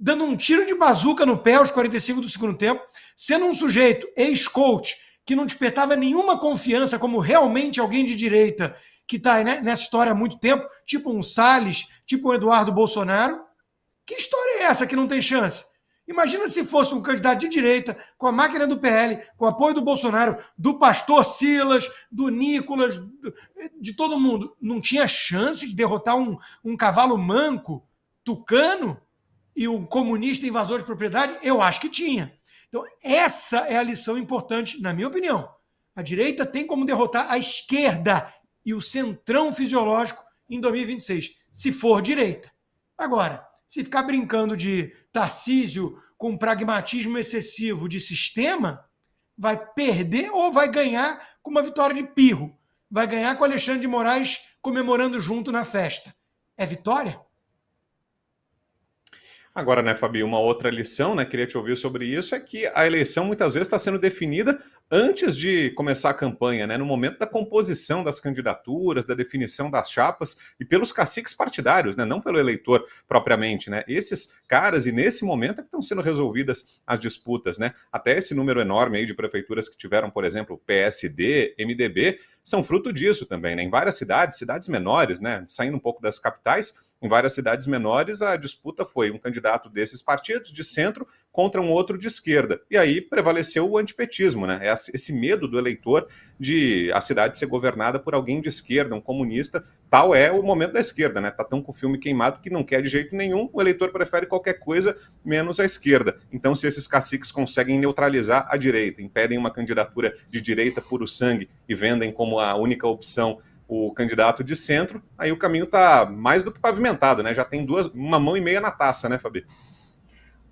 dando um tiro de bazuca no pé aos 45 do segundo tempo, sendo um sujeito ex-coach que não despertava nenhuma confiança como realmente alguém de direita que está nessa história há muito tempo, tipo um Salles, tipo um Eduardo Bolsonaro. Que história é essa que não tem chance? Imagina se fosse um candidato de direita, com a máquina do PL, com o apoio do Bolsonaro, do pastor Silas, do Nicolas, de todo mundo. Não tinha chance de derrotar um cavalo manco, tucano, e um comunista invasor de propriedade? Eu acho que tinha. Então, essa é a lição importante, na minha opinião. A direita tem como derrotar a esquerda e o centrão fisiológico em 2026, se for direita. Agora, se ficar brincando de Tarcísio com pragmatismo excessivo de sistema, vai perder ou vai ganhar com uma vitória de pirro. Vai ganhar com Alexandre de Moraes comemorando junto na festa. É vitória? Agora, né, Fabi, uma outra lição, né, queria te ouvir sobre isso, é que a eleição muitas vezes está sendo definida antes de começar a campanha, né, no momento da composição das candidaturas, da definição das chapas e pelos caciques partidários, né, não pelo eleitor propriamente, né. Esses caras, e nesse momento é que estão sendo resolvidas as disputas, né. Até esse número enorme aí de prefeituras que tiveram, por exemplo, PSD, MDB, são fruto disso também, né. Em várias cidades menores, né, saindo um pouco das capitais, em várias cidades menores, a disputa foi um candidato desses partidos de centro contra um outro de esquerda. E aí prevaleceu o antipetismo, né? Esse medo do eleitor de a cidade ser governada por alguém de esquerda, um comunista. Tal é o momento da esquerda, né? Tá tão com o filme queimado que não quer de jeito nenhum, o eleitor prefere qualquer coisa menos a esquerda. Então, se esses caciques conseguem neutralizar a direita, impedem uma candidatura de direita puro sangue e vendem como a única opção o candidato de centro, aí o caminho está mais do que pavimentado, né? Já tem uma mão e meia na taça, né, Fabi?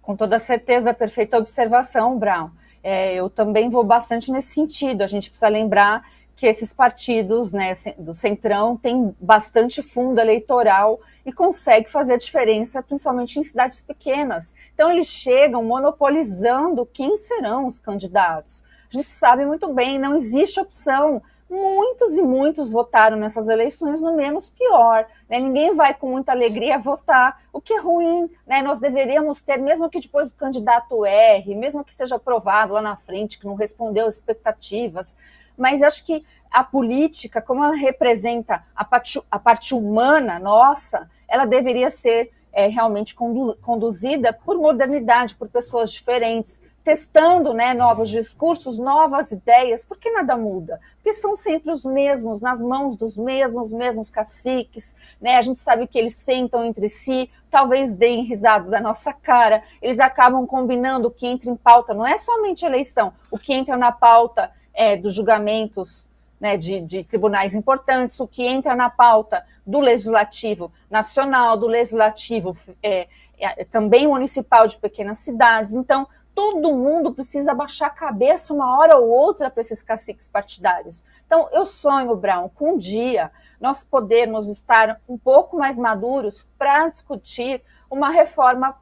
Com toda certeza, perfeita observação, Brown. Eu também vou bastante nesse sentido. A gente precisa lembrar que esses partidos, né, do Centrão têm bastante fundo eleitoral e consegue fazer a diferença, principalmente em cidades pequenas. Então, eles chegam monopolizando quem serão os candidatos. A gente sabe muito bem, não existe opção. Muitos e muitos votaram nessas eleições no menos pior, né? Ninguém vai com muita alegria votar, o que é ruim, né? Nós deveríamos ter, mesmo que depois o candidato erre, mesmo que seja aprovado lá na frente, que não respondeu às expectativas, mas acho que a política, como ela representa a parte humana nossa, ela deveria ser realmente conduzida por modernidade, por pessoas diferentes, testando, né, novos discursos, novas ideias. Por que nada muda? Porque são sempre os mesmos, nas mãos dos mesmos caciques, né? A gente sabe que eles sentam entre si, talvez deem risada da nossa cara, eles acabam combinando o que entra em pauta, não é somente eleição, o que entra na pauta dos julgamentos, né, de tribunais importantes, o que entra na pauta do Legislativo Nacional, do Legislativo também municipal de pequenas cidades. Então, todo mundo precisa baixar a cabeça uma hora ou outra para esses caciques partidários. Então, eu sonho, Brown, com um dia nós podermos estar um pouco mais maduros para discutir uma reforma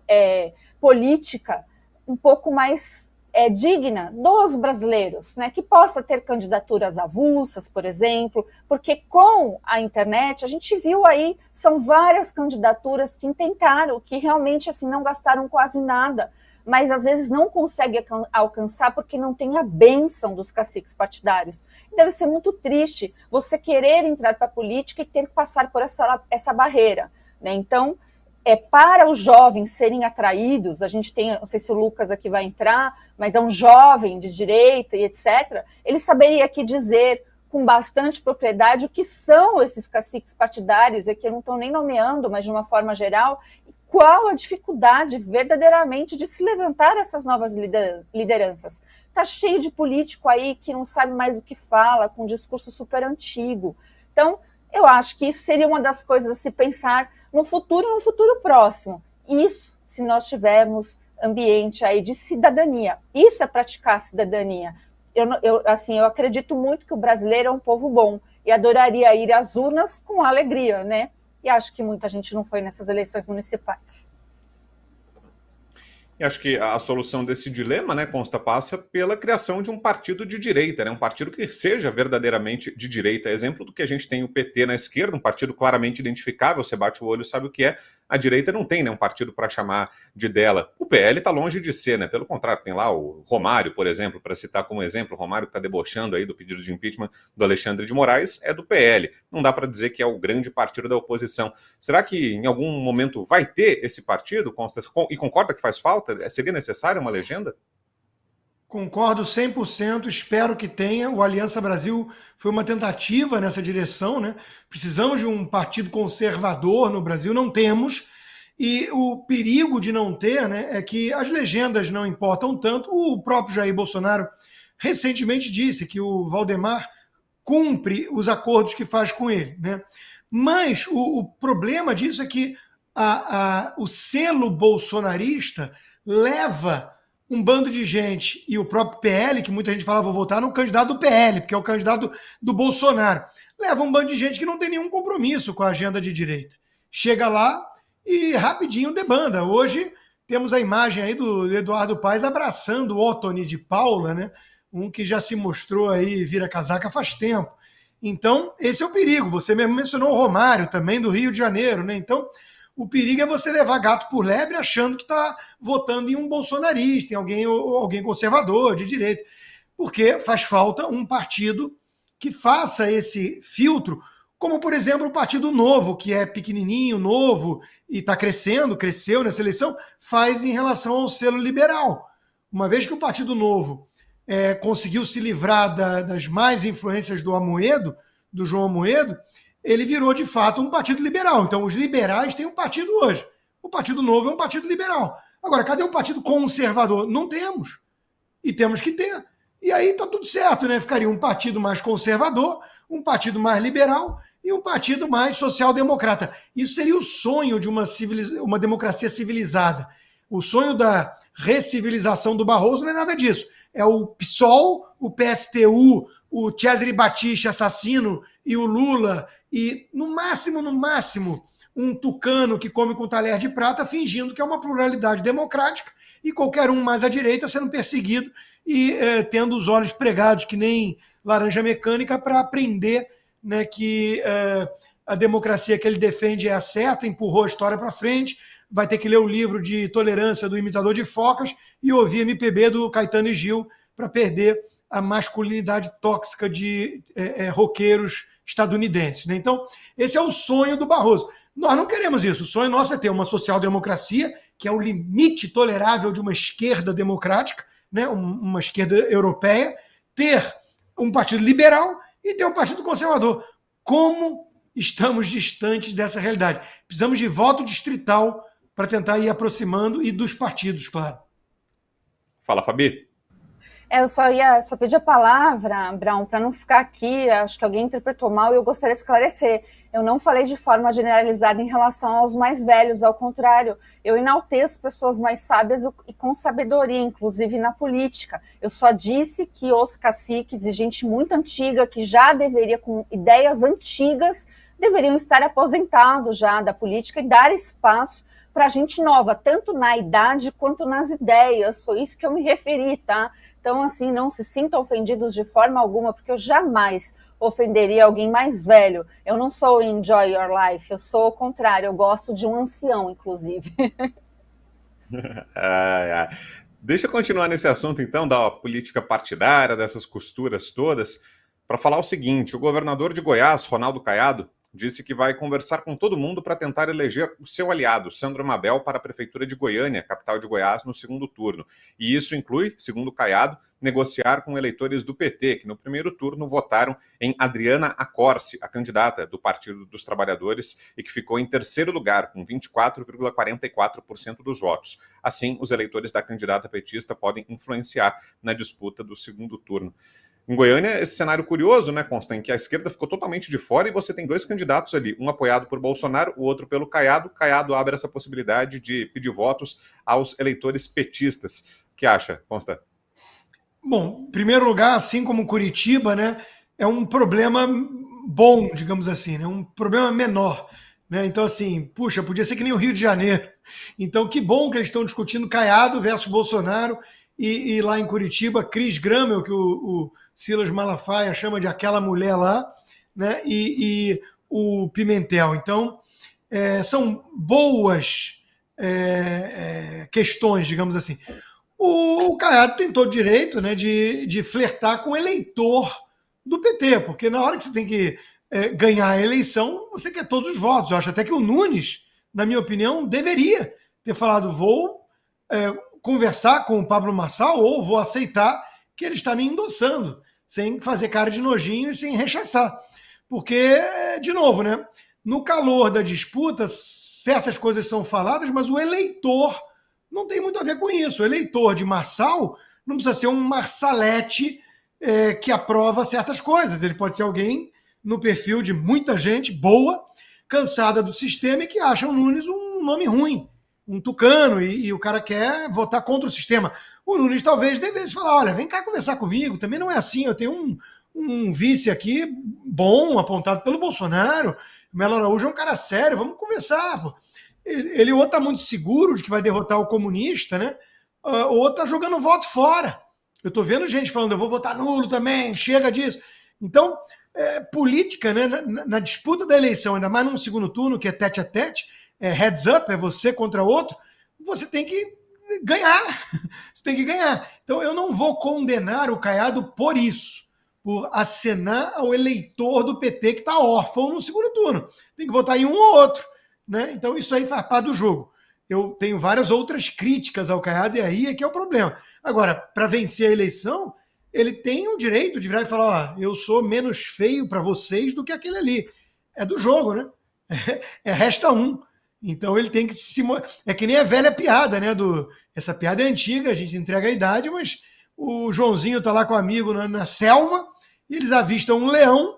política um pouco mais digna dos brasileiros, né, que possa ter candidaturas avulsas, por exemplo, porque com a internet, a gente viu aí, são várias candidaturas que intentaram, que realmente assim, não gastaram quase nada, mas às vezes não consegue alcançar porque não tem a bênção dos caciques partidários. Deve ser muito triste você querer entrar para a política e ter que passar por essa barreira, né? Então, para os jovens serem atraídos, a gente tem, não sei se o Lucas aqui vai entrar, mas é um jovem de direita e etc., ele saberia aqui dizer com bastante propriedade o que são esses caciques partidários, e que eu não estou nem nomeando, mas de uma forma geral, qual a dificuldade verdadeiramente de se levantar essas novas lideranças. Está cheio de político aí que não sabe mais o que fala, com um discurso super antigo. Então, eu acho que isso seria uma das coisas a se pensar no futuro próximo. Isso, se nós tivermos ambiente aí de cidadania. Isso é praticar a cidadania. Eu acredito muito que o brasileiro é um povo bom e adoraria ir às urnas com alegria, né? E acho que muita gente não foi nessas eleições municipais. E acho que a solução desse dilema, né, Consta, passa pela criação de um partido de direita, né, um partido que seja verdadeiramente de direita. Exemplo do que a gente tem o PT na esquerda, um partido claramente identificável, você bate o olho e sabe o que é. A direita não tem, né, um partido para chamar de dela. O PL está longe de ser, né, pelo contrário, tem lá o Romário, por exemplo, para citar como exemplo, o Romário que está debochando aí do pedido de impeachment do Alexandre de Moraes, é do PL. Não dá para dizer que é o grande partido da oposição. Será que em algum momento vai ter esse partido, Consta? E concorda que faz falta? Seria necessária uma legenda? Concordo 100%, espero que tenha. O Aliança Brasil foi uma tentativa nessa direção, né? Precisamos de um partido conservador no Brasil, não temos. E o perigo de não ter, né, é que as legendas não importam tanto. O próprio Jair Bolsonaro recentemente disse que o Valdemar cumpre os acordos que faz com ele, né? Mas o problema disso é que o selo bolsonarista leva um bando de gente, e o próprio PL, que muita gente fala, vou votar no candidato do PL, porque é o candidato do Bolsonaro, leva um bando de gente que não tem nenhum compromisso com a agenda de direita. Chega lá e rapidinho debanda. Hoje temos a imagem aí do Eduardo Paes abraçando o Ottoni de Paula, né? Um que já se mostrou aí vira casaca faz tempo. Então, esse é o perigo. Você mesmo mencionou o Romário, também do Rio de Janeiro, né? Então, o perigo é você levar gato por lebre achando que está votando em um bolsonarista, em alguém conservador, de direita. Porque faz falta um partido que faça esse filtro, como, por exemplo, o Partido Novo, que é pequenininho, novo, e está crescendo, cresceu nessa eleição, faz em relação ao selo liberal. Uma vez que o Partido Novo conseguiu se livrar das mais influências do Amoedo, do João Amoedo, ele virou, de fato, um partido liberal. Então, os liberais têm um partido hoje. O Partido Novo é um partido liberal. Agora, cadê o partido conservador? Não temos. E temos que ter. E aí está tudo certo, né? Ficaria um partido mais conservador, um partido mais liberal e um partido mais social-democrata. Isso seria o sonho de uma democracia civilizada. O sonho da recivilização do Barroso não é nada disso. É o PSOL, o PSTU, o Cesare Battisti assassino e o Lula, e no máximo, um tucano que come com talher de prata, fingindo que é uma pluralidade democrática, e qualquer um mais à direita sendo perseguido e tendo os olhos pregados que nem laranja mecânica para aprender, né, que a democracia que ele defende é a certa, empurrou a história para frente, vai ter que ler o livro de tolerância do Imitador de Focas e ouvir MPB do Caetano e Gil para perder a masculinidade tóxica de roqueiros estadunidenses, né? Então, esse é o sonho do Barroso. Nós não queremos isso. O sonho nosso é ter uma social-democracia, que é o limite tolerável de uma esquerda democrática, né? Uma esquerda europeia, ter um partido liberal e ter um partido conservador. Como estamos distantes dessa realidade? Precisamos de voto distrital para tentar ir aproximando, e dos partidos, claro. Fala, Fabi. Eu só pedi a palavra, Brown, para não ficar aqui, acho que alguém interpretou mal, e eu gostaria de esclarecer. Eu não falei de forma generalizada em relação aos mais velhos, ao contrário, eu enalteço pessoas mais sábias e com sabedoria, inclusive na política. Eu só disse que os caciques e gente muito antiga, que já deveria, com ideias antigas, deveriam estar aposentados já da política e dar espaço para gente nova, tanto na idade quanto nas ideias. Foi isso que eu me referi, tá? Então, assim, não se sintam ofendidos de forma alguma, porque eu jamais ofenderia alguém mais velho. Eu não sou enjoy your life, eu sou o contrário, eu gosto de um ancião, inclusive. Deixa eu continuar nesse assunto, então, da política partidária, dessas costuras todas, para falar o seguinte: o governador de Goiás, Ronaldo Caiado, disse que vai conversar com todo mundo para tentar eleger o seu aliado, Sandro Mabel, para a Prefeitura de Goiânia, capital de Goiás, no segundo turno. E isso inclui, segundo Caiado, negociar com eleitores do PT, que no primeiro turno votaram em Adriana Accorsi, a candidata do Partido dos Trabalhadores, e que ficou em terceiro lugar, com 24,44% dos votos. Assim, os eleitores da candidata petista podem influenciar na disputa do segundo turno. Em Goiânia, esse cenário curioso, né, Consta, em que a esquerda ficou totalmente de fora e você tem dois candidatos ali, um apoiado por Bolsonaro, o outro pelo Caiado. Caiado abre essa possibilidade de pedir votos aos eleitores petistas. O que acha, Consta? Bom, em primeiro lugar, assim como Curitiba, né, é um problema bom, digamos assim, né, um problema menor. Né? Então, assim, puxa, podia ser que nem o Rio de Janeiro. Então, que bom que eles estão discutindo Caiado versus Bolsonaro e lá em Curitiba, Cris Grammel, que o Silas Malafaia chama de aquela mulher lá, né? E o Pimentel. Então, são boas questões, digamos assim. O Caiado tem todo direito, né, de flertar com o eleitor do PT, porque na hora que você tem que ganhar a eleição, você quer todos os votos. Eu acho até que o Nunes, na minha opinião, deveria ter falado: vou conversar com o Pablo Marçal ou vou aceitar que ele está me endossando, sem fazer cara de nojinho e sem rechaçar. Porque, de novo, né, no calor da disputa, certas coisas são faladas, mas o eleitor não tem muito a ver com isso. O eleitor de Marçal não precisa ser um Marsalete que aprova certas coisas. Ele pode ser alguém no perfil de muita gente boa, cansada do sistema e que acha o Nunes um nome ruim, um tucano, e o cara quer votar contra o sistema. O Nunes talvez devesse falar: olha, vem cá conversar comigo, também não é assim, eu tenho um vice aqui bom, apontado pelo Bolsonaro, o Melo Araújo é um cara sério, vamos conversar. Pô. Ele ou está muito seguro de que vai derrotar o comunista, né? Ou está jogando voto fora. Eu estou vendo gente falando: eu vou votar nulo também, chega disso. Então, política, né, na disputa da eleição, ainda mais num segundo turno, que é tete a tete, heads up, é você contra outro, você tem que ganhar. Você tem que ganhar. Então, eu não vou condenar o Caiado por isso, por acenar ao eleitor do PT que está órfão no segundo turno. Tem que votar em um ou outro. Né? Então, isso aí faz parte do jogo. Eu tenho várias outras críticas ao Caiado e aí é que é o problema. Agora, para vencer a eleição, ele tem o direito de virar e falar: ó, eu sou menos feio para vocês do que aquele ali. É do jogo, né? Resta um. Então ele tem que se... É que nem a velha piada, né? Essa piada é antiga, a gente entrega a idade, mas o Joãozinho tá lá com o amigo na selva e eles avistam um leão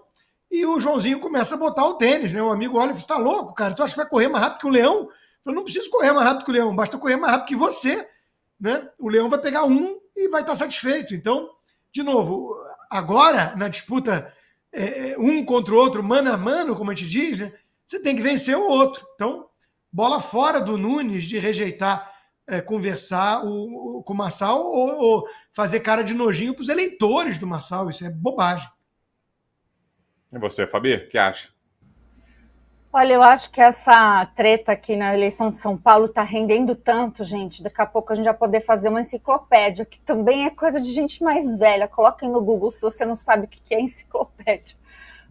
e o Joãozinho começa a botar o tênis, né? O amigo olha e fala: tá louco, cara? Tu acha que vai correr mais rápido que o leão? Eu não preciso correr mais rápido que o leão, basta correr mais rápido que você, né? O leão vai pegar um e vai estar satisfeito. Então, de novo, agora, na disputa um contra o outro, mano a mano, como a gente diz, né? Você tem que vencer o outro. Então, bola fora do Nunes de rejeitar conversar com o Marçal ou fazer cara de nojinho para os eleitores do Marçal. Isso é bobagem. E você, Fabi, o que acha? Olha, eu acho que essa treta aqui na eleição de São Paulo está rendendo tanto, gente. Daqui a pouco a gente vai poder fazer uma enciclopédia, que também é coisa de gente mais velha. Coloquem no Google se você não sabe o que é enciclopédia.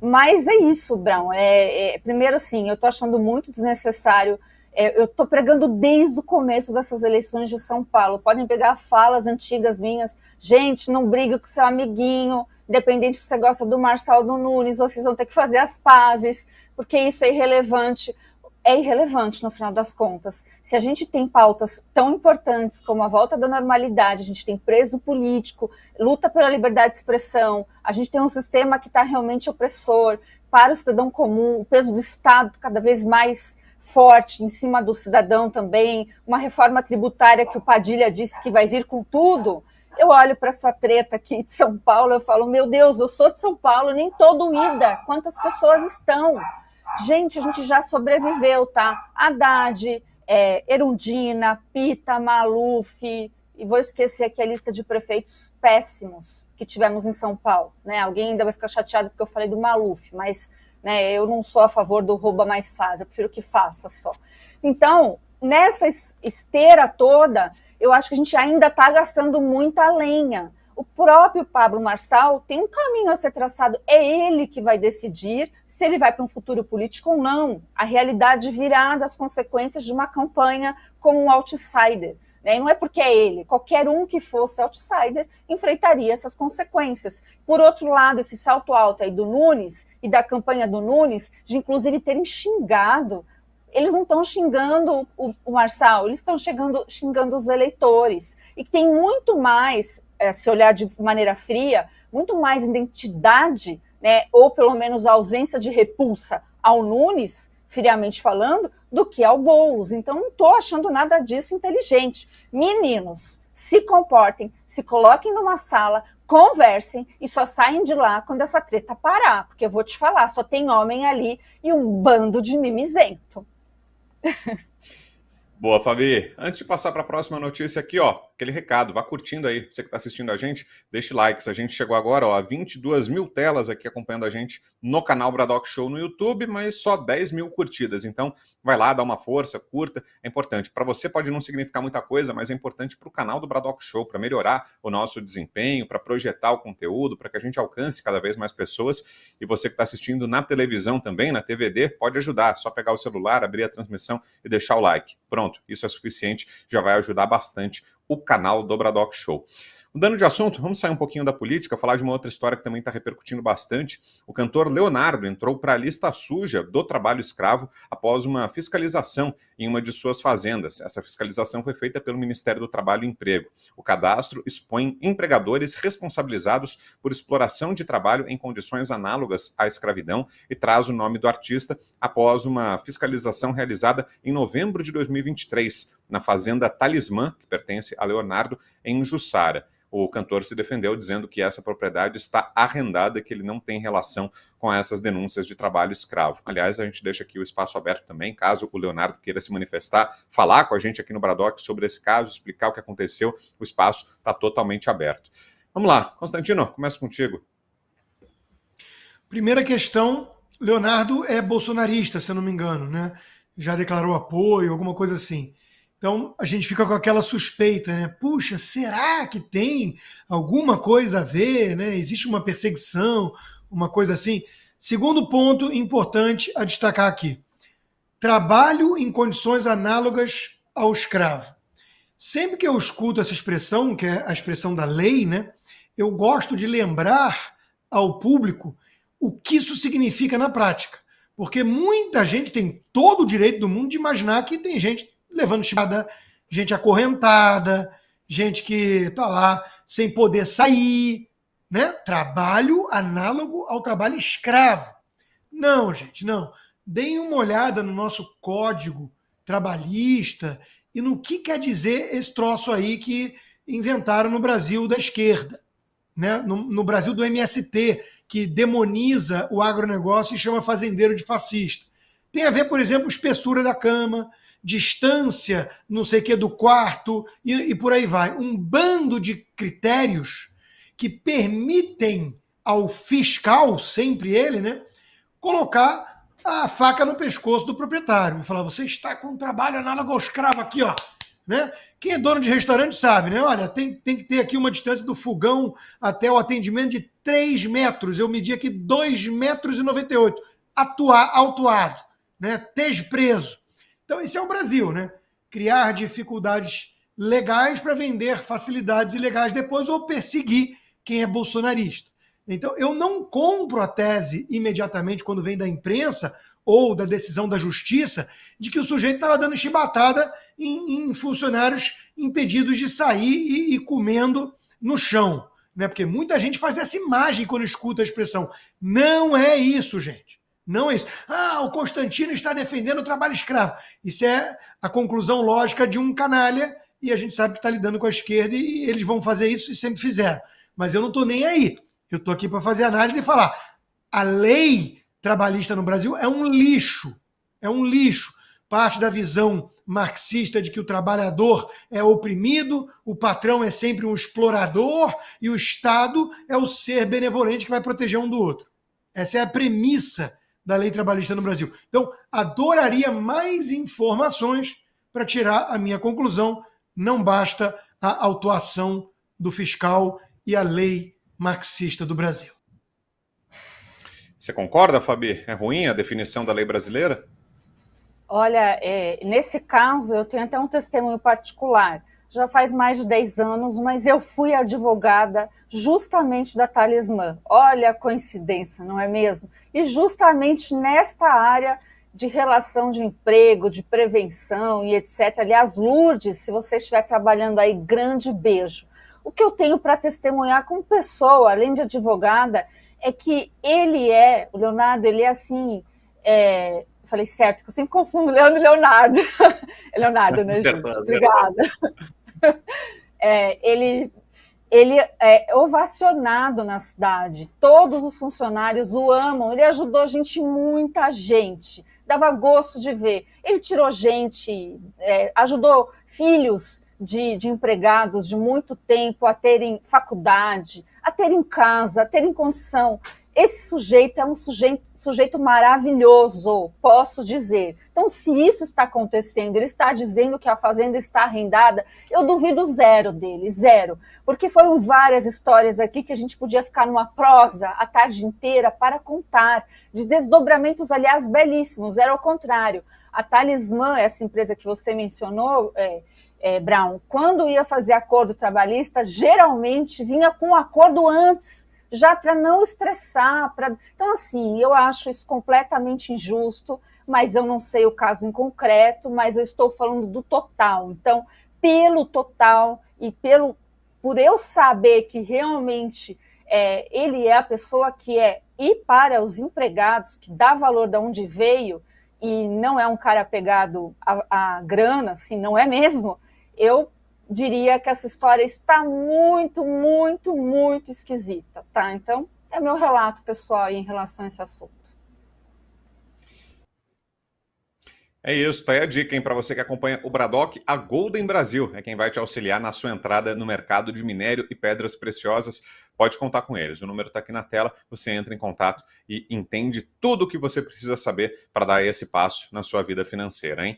Mas é isso, Brown. Primeiro, assim, eu estou achando muito desnecessário. Eu estou pregando desde o começo dessas eleições de São Paulo. Podem pegar falas antigas minhas. Gente, não briga com seu amiguinho, independente se você gosta do Marçal ou do Nunes, vocês vão ter que fazer as pazes, porque isso é irrelevante. É irrelevante no final das contas. Se a gente tem pautas tão importantes como a volta da normalidade, a gente tem preso político, luta pela liberdade de expressão, a gente tem um sistema que está realmente opressor para o cidadão comum, o peso do Estado cada vez mais forte em cima do cidadão também, uma reforma tributária que o Padilha disse que vai vir com tudo. Eu olho para essa treta aqui de São Paulo, eu falo: meu Deus, eu sou de São Paulo, nem tô doída. Quantas pessoas estão? Gente, a gente já sobreviveu, tá? Haddad, Erundina, Pita, Maluf, e vou esquecer aqui a lista de prefeitos péssimos que tivemos em São Paulo, né? Alguém ainda vai ficar chateado porque eu falei do Maluf, mas, né, eu não sou a favor do rouba mais faz, eu prefiro que faça só. Então, nessa esteira toda, eu acho que a gente ainda está gastando muita lenha. o próprio Pablo Marçal tem um caminho a ser traçado. É ele que vai decidir se ele vai para um futuro político ou não. A realidade virá das consequências de uma campanha como um outsider. E não é porque é ele, qualquer um que fosse outsider enfrentaria essas consequências. Por outro lado, esse salto alto aí do Nunes e da campanha do Nunes, de inclusive terem xingado, eles não estão xingando o Marçal, eles estão xingando os eleitores. E tem muito mais, se olhar de maneira fria, muito mais identidade, né, ou pelo menos a ausência de repulsa ao Nunes, friamente falando, do que ao Boulos. Então, não estou achando nada disso inteligente. Meninos, se comportem, se coloquem numa sala, conversem e só saem de lá quando essa treta parar. Porque eu vou te falar, só tem homem ali e um bando de mimizento. Boa, Fabi. Antes de passar para a próxima notícia aqui, ó, aquele recado, vá curtindo aí. Você que está assistindo a gente, deixe likes. A gente chegou agora, ó, a 22 mil telas aqui acompanhando a gente no canal Bradock Show no YouTube, mas só 10 mil curtidas. Então, vai lá, dá uma força, curta. É importante. Para você pode não significar muita coisa, mas é importante para o canal do Bradock Show, para melhorar o nosso desempenho, para projetar o conteúdo, para que a gente alcance cada vez mais pessoas. E você que está assistindo na televisão também, na TVD, pode ajudar. Só pegar o celular, abrir a transmissão e deixar o like. Pronto. Isso é suficiente, já vai ajudar bastante o canal do Bradock Show. Mudando de assunto, vamos sair um pouquinho da política, falar de uma outra história que também está repercutindo bastante. O cantor Leonardo entrou para a lista suja do trabalho escravo após uma fiscalização em uma de suas fazendas. Essa fiscalização foi feita pelo Ministério do Trabalho e Emprego. O cadastro expõe empregadores responsabilizados por exploração de trabalho em condições análogas à escravidão e traz o nome do artista após uma fiscalização realizada em novembro de 2023, na fazenda Talismã, que pertence a Leonardo, em Jussara. O cantor se defendeu dizendo que essa propriedade está arrendada e que ele não tem relação com essas denúncias de trabalho escravo. Aliás, a gente deixa aqui o espaço aberto também, caso o Leonardo queira se manifestar, falar com a gente aqui no Bradock sobre esse caso, explicar o que aconteceu, o espaço está totalmente aberto. Vamos lá, Constantino, começo contigo. Primeira questão, Leonardo é bolsonarista, se eu não me engano, né? Já declarou apoio, alguma coisa assim. Então, a gente fica com aquela suspeita, né? Puxa, será que tem alguma coisa a ver, né? Existe uma perseguição, uma coisa assim? Segundo ponto importante a destacar aqui. Trabalho em condições análogas ao escravo. Sempre que eu escuto essa expressão, que é a expressão da lei, né? Eu gosto de lembrar ao público o que isso significa na prática. Porque muita gente tem todo o direito do mundo de imaginar que tem gente levando chimbada, gente acorrentada, gente que está lá sem poder sair, né? Trabalho análogo ao trabalho escravo. Não, gente, não. Deem uma olhada no nosso código trabalhista e no que quer dizer esse troço aí que inventaram no Brasil da esquerda, né? No Brasil do MST, que demoniza o agronegócio e chama fazendeiro de fascista. Tem a ver, por exemplo, espessura da cama, distância, não sei o que, do quarto, e por aí vai. Um bando de critérios que permitem ao fiscal, sempre ele, né, colocar a faca no pescoço do proprietário e falar, você está com um trabalho análogo ao escravo aqui, ó. Né? Quem é dono de restaurante sabe, né? Olha, tem que ter aqui uma distância do fogão até o atendimento de 3 metros. Eu medi aqui 2,98 metros. Autuado, né? Esteja preso. Então, esse é o Brasil, né? Criar dificuldades legais para vender facilidades ilegais depois ou perseguir quem é bolsonarista. Então, eu não compro a tese imediatamente quando vem da imprensa ou da decisão da justiça de que o sujeito estava dando chibatada em funcionários impedidos de sair e comendo no chão, né? Porque muita gente faz essa imagem quando escuta a expressão. Não é isso, gente. Não é isso. Ah, o Constantino está defendendo o trabalho escravo. Isso é a conclusão lógica de um canalha e a gente sabe que está lidando com a esquerda e eles vão fazer isso e sempre fizeram. Mas eu não estou nem aí. Eu estou aqui para fazer análise e falar. A lei trabalhista no Brasil é um lixo. É um lixo. Parte da visão marxista de que o trabalhador é oprimido, o patrão é sempre um explorador e o Estado é o ser benevolente que vai proteger um do outro. Essa é a premissa da lei trabalhista no Brasil. Então, adoraria mais informações para tirar a minha conclusão. Não basta a autuação do fiscal e a lei marxista do Brasil. Você concorda, Fabi? É ruim a definição da lei brasileira? Olha, nesse caso eu tenho até um testemunho particular. Já faz mais de 10 anos, mas eu fui advogada justamente da Talismã. Olha a coincidência, não é mesmo? E justamente nesta área de relação de emprego, de prevenção e etc. Aliás, Lourdes, se você estiver trabalhando aí, grande beijo. O que eu tenho para testemunhar como pessoa, além de advogada, é que o Leonardo, ele é assim... Falei certo, que eu sempre confundo Leandro e Leonardo. É Leonardo, né, gente? Obrigada. Ele é ovacionado na cidade. Todos os funcionários o amam. Ele ajudou muita gente. Dava gosto de ver. Ele tirou gente, ajudou filhos de empregados de muito tempo a terem faculdade, a terem casa, a terem condição. Esse sujeito é um sujeito maravilhoso, posso dizer. Então, se isso está acontecendo, ele está dizendo que a fazenda está arrendada, eu duvido zero dele, zero. Porque foram várias histórias aqui que a gente podia ficar numa prosa a tarde inteira para contar, de desdobramentos, aliás, belíssimos. Era o contrário. A Talismã, essa empresa que você mencionou, Brown, quando ia fazer acordo trabalhista, geralmente vinha com um acordo antes, já para não estressar. Então, assim, eu acho isso completamente injusto, mas eu não sei o caso em concreto, mas eu estou falando do total. Então, pelo total e por eu saber que realmente ele é a pessoa que e para os empregados, que dá valor de onde veio, e não é um cara apegado à grana, assim, não é mesmo, eu diria que essa história está muito, muito, muito esquisita, tá? Então, é meu relato pessoal aí em relação a esse assunto. É isso, tá aí a dica, hein? Para você que acompanha o Bradock, a Golden Brasil é quem vai te auxiliar na sua entrada no mercado de minério e pedras preciosas. Pode contar com eles. O número está aqui na tela, você entra em contato e entende tudo o que você precisa saber para dar esse passo na sua vida financeira, hein?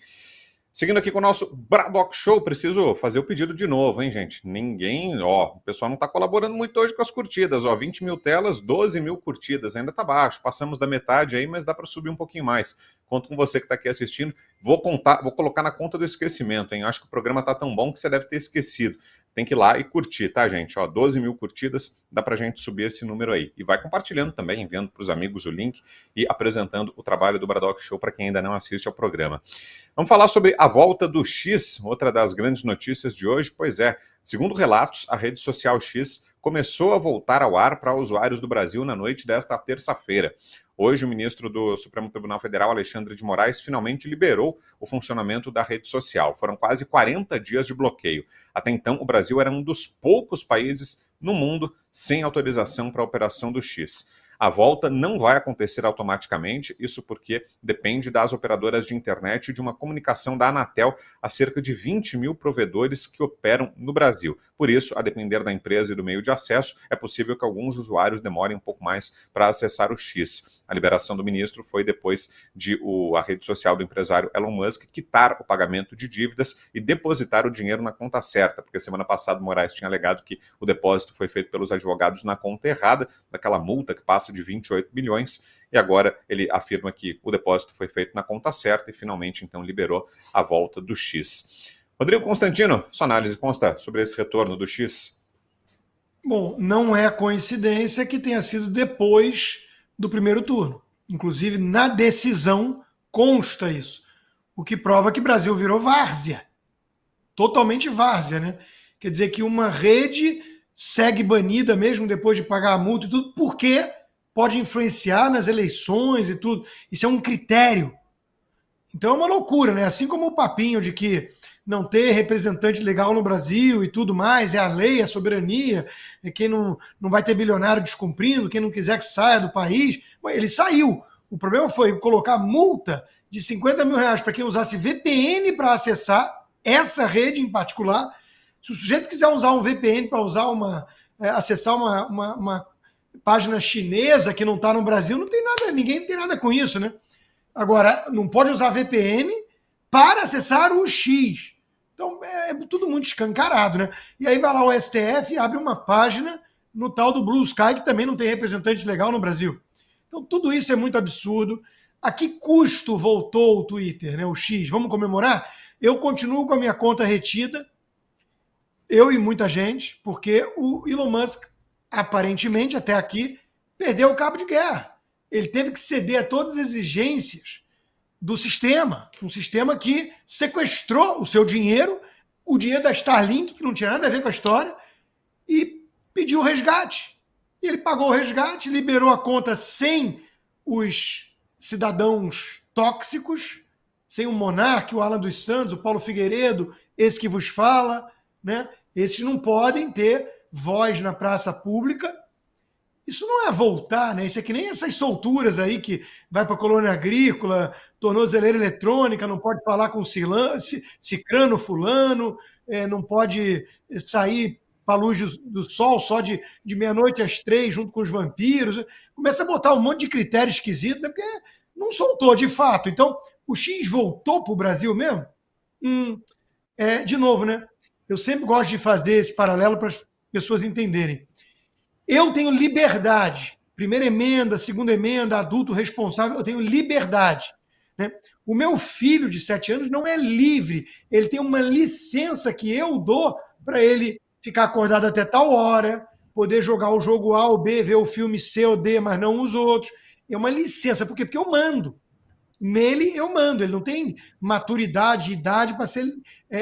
Seguindo aqui com o nosso Bradock Show, preciso fazer o pedido de novo, hein, gente? O pessoal não está colaborando muito hoje com as curtidas, 20 mil telas, 12 mil curtidas, ainda tá baixo, passamos da metade aí, mas dá para subir um pouquinho mais. Conto com você que está aqui assistindo, vou colocar na conta do esquecimento, hein? Acho que o programa tá tão bom que você deve ter esquecido. Tem que ir lá e curtir, tá, gente? 12 mil curtidas, dá pra gente subir esse número aí. E vai compartilhando também, enviando pros amigos o link e apresentando o trabalho do Bradock Show para quem ainda não assiste ao programa. Vamos falar sobre a volta do X, outra das grandes notícias de hoje. Pois é, segundo relatos, a rede social X começou a voltar ao ar para usuários do Brasil na noite desta terça-feira. Hoje, o ministro do Supremo Tribunal Federal, Alexandre de Moraes, finalmente liberou o funcionamento da rede social. Foram quase 40 dias de bloqueio. Até então, o Brasil era um dos poucos países no mundo sem autorização para a operação do X. A volta não vai acontecer automaticamente, isso porque depende das operadoras de internet e de uma comunicação da Anatel a cerca de 20 mil provedores que operam no Brasil. Por isso, a depender da empresa e do meio de acesso, é possível que alguns usuários demorem um pouco mais para acessar o X. A liberação do ministro foi depois de a rede social do empresário Elon Musk quitar o pagamento de dívidas e depositar o dinheiro na conta certa, porque semana passada o Moraes tinha alegado que o depósito foi feito pelos advogados na conta errada, daquela multa que passa de 28 bilhões, e agora ele afirma que o depósito foi feito na conta certa e finalmente então liberou a volta do X. Rodrigo Constantino, sua análise consta sobre esse retorno do X? Bom, não é coincidência que tenha sido depois do primeiro turno. Inclusive, na decisão consta isso. O que prova que o Brasil virou várzea. Totalmente várzea, né? Quer dizer que uma rede segue banida mesmo depois de pagar a multa e tudo, porque pode influenciar nas eleições e tudo. Isso é um critério. Então é uma loucura, né? Assim como o papinho de que não ter representante legal no Brasil e tudo mais, é a lei, é a soberania, é quem não vai ter bilionário descumprindo, quem não quiser que saia do país. Ele saiu. O problema foi colocar multa de 50 mil reais para quem usasse VPN para acessar essa rede em particular. Se o sujeito quiser usar um VPN para acessar uma página chinesa que não está no Brasil, não tem nada, ninguém tem nada com isso, né? Agora, não pode usar VPN para acessar o X. Então, é tudo muito escancarado, né? E aí vai lá o STF e abre uma página no tal do Blue Sky, que também não tem representante legal no Brasil. Então, tudo isso é muito absurdo. A que custo voltou o Twitter, né, o X? Vamos comemorar? Eu continuo com a minha conta retida, eu e muita gente, porque o Elon Musk, aparentemente, até aqui, perdeu o cabo de guerra. Ele teve que ceder a todas as exigências do sistema, um sistema que sequestrou o seu dinheiro, o dinheiro da Starlink, que não tinha nada a ver com a história, e pediu o resgate. E ele pagou o resgate, liberou a conta sem os cidadãos tóxicos, sem o Monark, o Alan dos Santos, o Paulo Figueiredo, esse que vos fala, né? Esses não podem ter voz na praça pública. Isso não é voltar, né? Isso é que nem essas solturas aí que vai para a colônia agrícola, tornozeleira eletrônica, não pode falar com cicrano, fulano, não pode sair para a luz do sol só de meia-noite às 3 junto com os vampiros. Começa a botar um monte de critério esquisito, né? Porque não soltou de fato. Então, o X voltou para o Brasil mesmo? De novo, né? Eu sempre gosto de fazer esse paralelo para as pessoas entenderem. Eu tenho liberdade. Primeira emenda, segunda emenda, adulto responsável, eu tenho liberdade. Né? O meu filho de 7 anos não é livre. Ele tem uma licença que eu dou para ele ficar acordado até tal hora, poder jogar o jogo A ou B, ver o filme C ou D, mas não os outros. É uma licença. Por quê? Porque eu mando. Nele eu mando. Ele não tem maturidade, idade para ser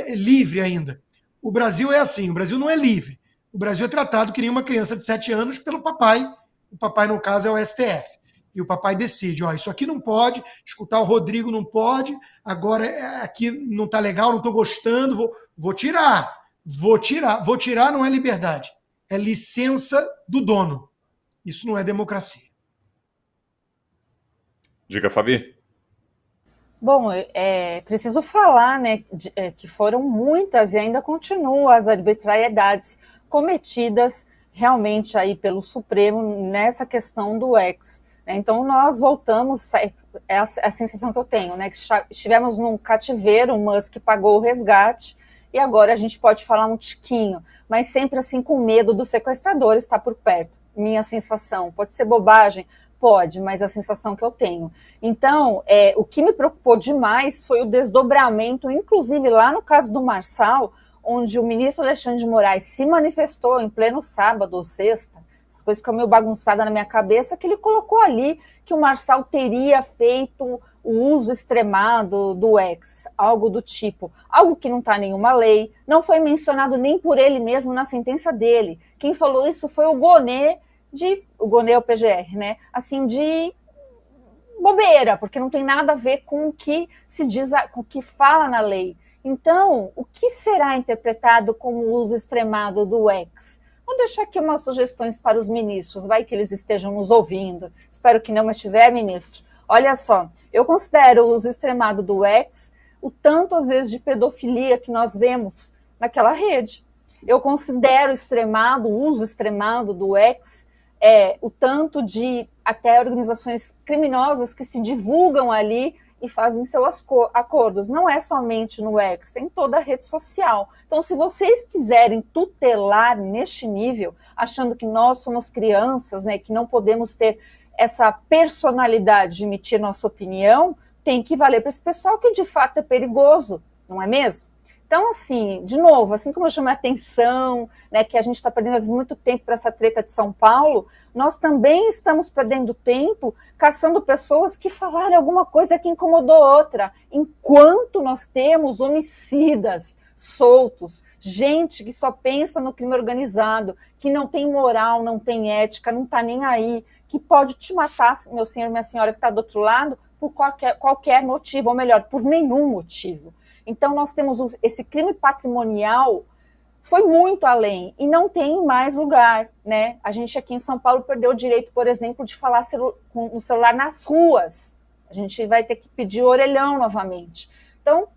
livre ainda. O Brasil é assim. O Brasil não é livre. O Brasil é tratado que nem uma criança de 7 anos pelo papai. O papai, no caso, é o STF. E o papai decide, isso aqui não pode, escutar o Rodrigo não pode, agora aqui não está legal, não estou gostando, vou tirar. Vou tirar não é liberdade. É licença do dono. Isso não é democracia. Diga, Fabi. Bom, preciso falar, né, que foram muitas e ainda continuam as arbitrariedades cometidas realmente aí pelo Supremo nessa questão do X. Né? Então nós voltamos, é a sensação que eu tenho, né, que estivemos num cativeiro, o Musk pagou o resgate e agora a gente pode falar um tiquinho, mas sempre assim com medo do sequestrador estar por perto. Minha sensação, pode ser bobagem? Pode, mas a sensação que eu tenho. Então, o que me preocupou demais foi o desdobramento, inclusive lá no caso do Marçal, onde o ministro Alexandre de Moraes se manifestou em pleno sábado ou sexta, as coisas ficam meio bagunçadas na minha cabeça, que ele colocou ali que o Marçal teria feito o uso extremado do X, algo do tipo, algo que não está em nenhuma lei, não foi mencionado nem por ele mesmo na sentença dele. Quem falou isso foi o Gonê é o PGR, né? Assim, de bobeira, porque não tem nada a ver com o que se diz, com o que fala na lei. Então, o que será interpretado como uso extremado do X? Vou deixar aqui umas sugestões para os ministros, vai que eles estejam nos ouvindo. Espero que não, mas estiver, ministro. Olha só, eu considero o uso extremado do X o tanto, às vezes, de pedofilia que nós vemos naquela rede. Eu considero o uso extremado do X o tanto de até organizações criminosas que se divulgam ali e fazem seus acordos. Não é somente no X, é em toda a rede social. Então, se vocês quiserem tutelar neste nível, achando que nós somos crianças, né, que não podemos ter essa personalidade de emitir nossa opinião, tem que valer para esse pessoal que de fato é perigoso, não é mesmo? Então, assim, de novo, assim como eu chamei a atenção, né, que a gente está perdendo às vezes muito tempo para essa treta de São Paulo, nós também estamos perdendo tempo caçando pessoas que falaram alguma coisa que incomodou outra, enquanto nós temos homicidas soltos, gente que só pensa no crime organizado, que não tem moral, não tem ética, não está nem aí, que pode te matar, meu senhor e minha senhora que está do outro lado, por qualquer motivo, ou melhor, por nenhum motivo. Então, nós temos esse crime patrimonial, foi muito além, e não tem mais lugar, né? A gente aqui em São Paulo perdeu o direito, por exemplo, de falar com o celular nas ruas. A gente vai ter que pedir orelhão novamente. Então,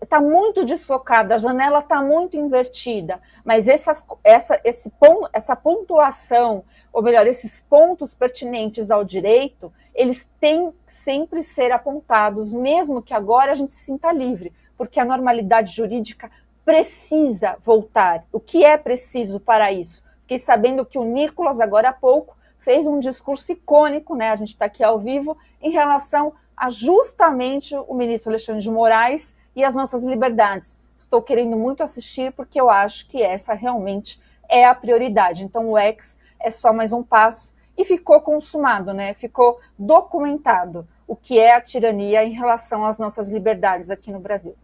tá muito desfocado, a janela está muito invertida, mas essa pontuação, ou melhor, esses pontos pertinentes ao direito, eles têm que sempre ser apontados, mesmo que agora a gente se sinta livre, porque a normalidade jurídica precisa voltar. O que é preciso para isso? Fiquei sabendo que o Nicolas, agora há pouco, fez um discurso icônico, né? A gente está aqui ao vivo, em relação a justamente o ministro Alexandre de Moraes e as nossas liberdades. Estou querendo muito assistir porque eu acho que essa realmente é a prioridade. Então o X é só mais um passo e ficou consumado, né? Ficou documentado o que é a tirania em relação às nossas liberdades aqui no Brasil.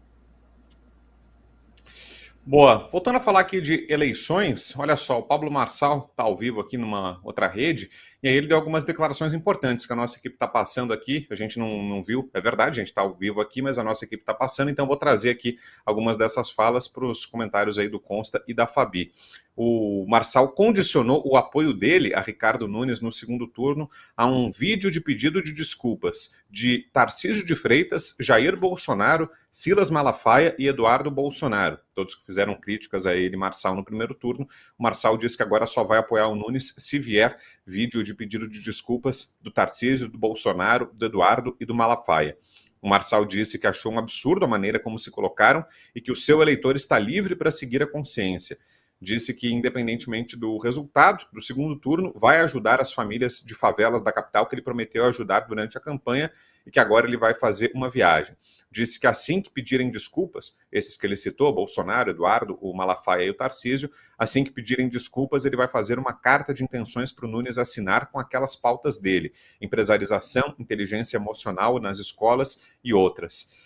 Boa. Voltando a falar aqui de eleições, olha só, o Pablo Marçal está ao vivo aqui numa outra rede, e aí ele deu algumas declarações importantes que a nossa equipe está passando aqui, a gente não viu, é verdade, a gente está ao vivo aqui, mas a nossa equipe está passando, então vou trazer aqui algumas dessas falas para os comentários aí do Consta e da Fabi. O Marçal condicionou o apoio dele a Ricardo Nunes no segundo turno a um vídeo de pedido de desculpas de Tarcísio de Freitas, Jair Bolsonaro, Silas Malafaia e Eduardo Bolsonaro. Todos que fizeram críticas a ele, Marçal, no primeiro turno. O Marçal disse que agora só vai apoiar o Nunes se vier vídeo de pedido de desculpas do Tarcísio, do Bolsonaro, do Eduardo e do Malafaia. O Marçal disse que achou um absurdo a maneira como se colocaram e que o seu eleitor está livre para seguir a consciência. Disse que, independentemente do resultado do segundo turno, vai ajudar as famílias de favelas da capital que ele prometeu ajudar durante a campanha e que agora ele vai fazer uma viagem. Disse que assim que pedirem desculpas, esses que ele citou, Bolsonaro, Eduardo, o Malafaia e o Tarcísio, assim que pedirem desculpas, ele vai fazer uma carta de intenções para o Nunes assinar com aquelas pautas dele: empresarização, inteligência emocional nas escolas e outras.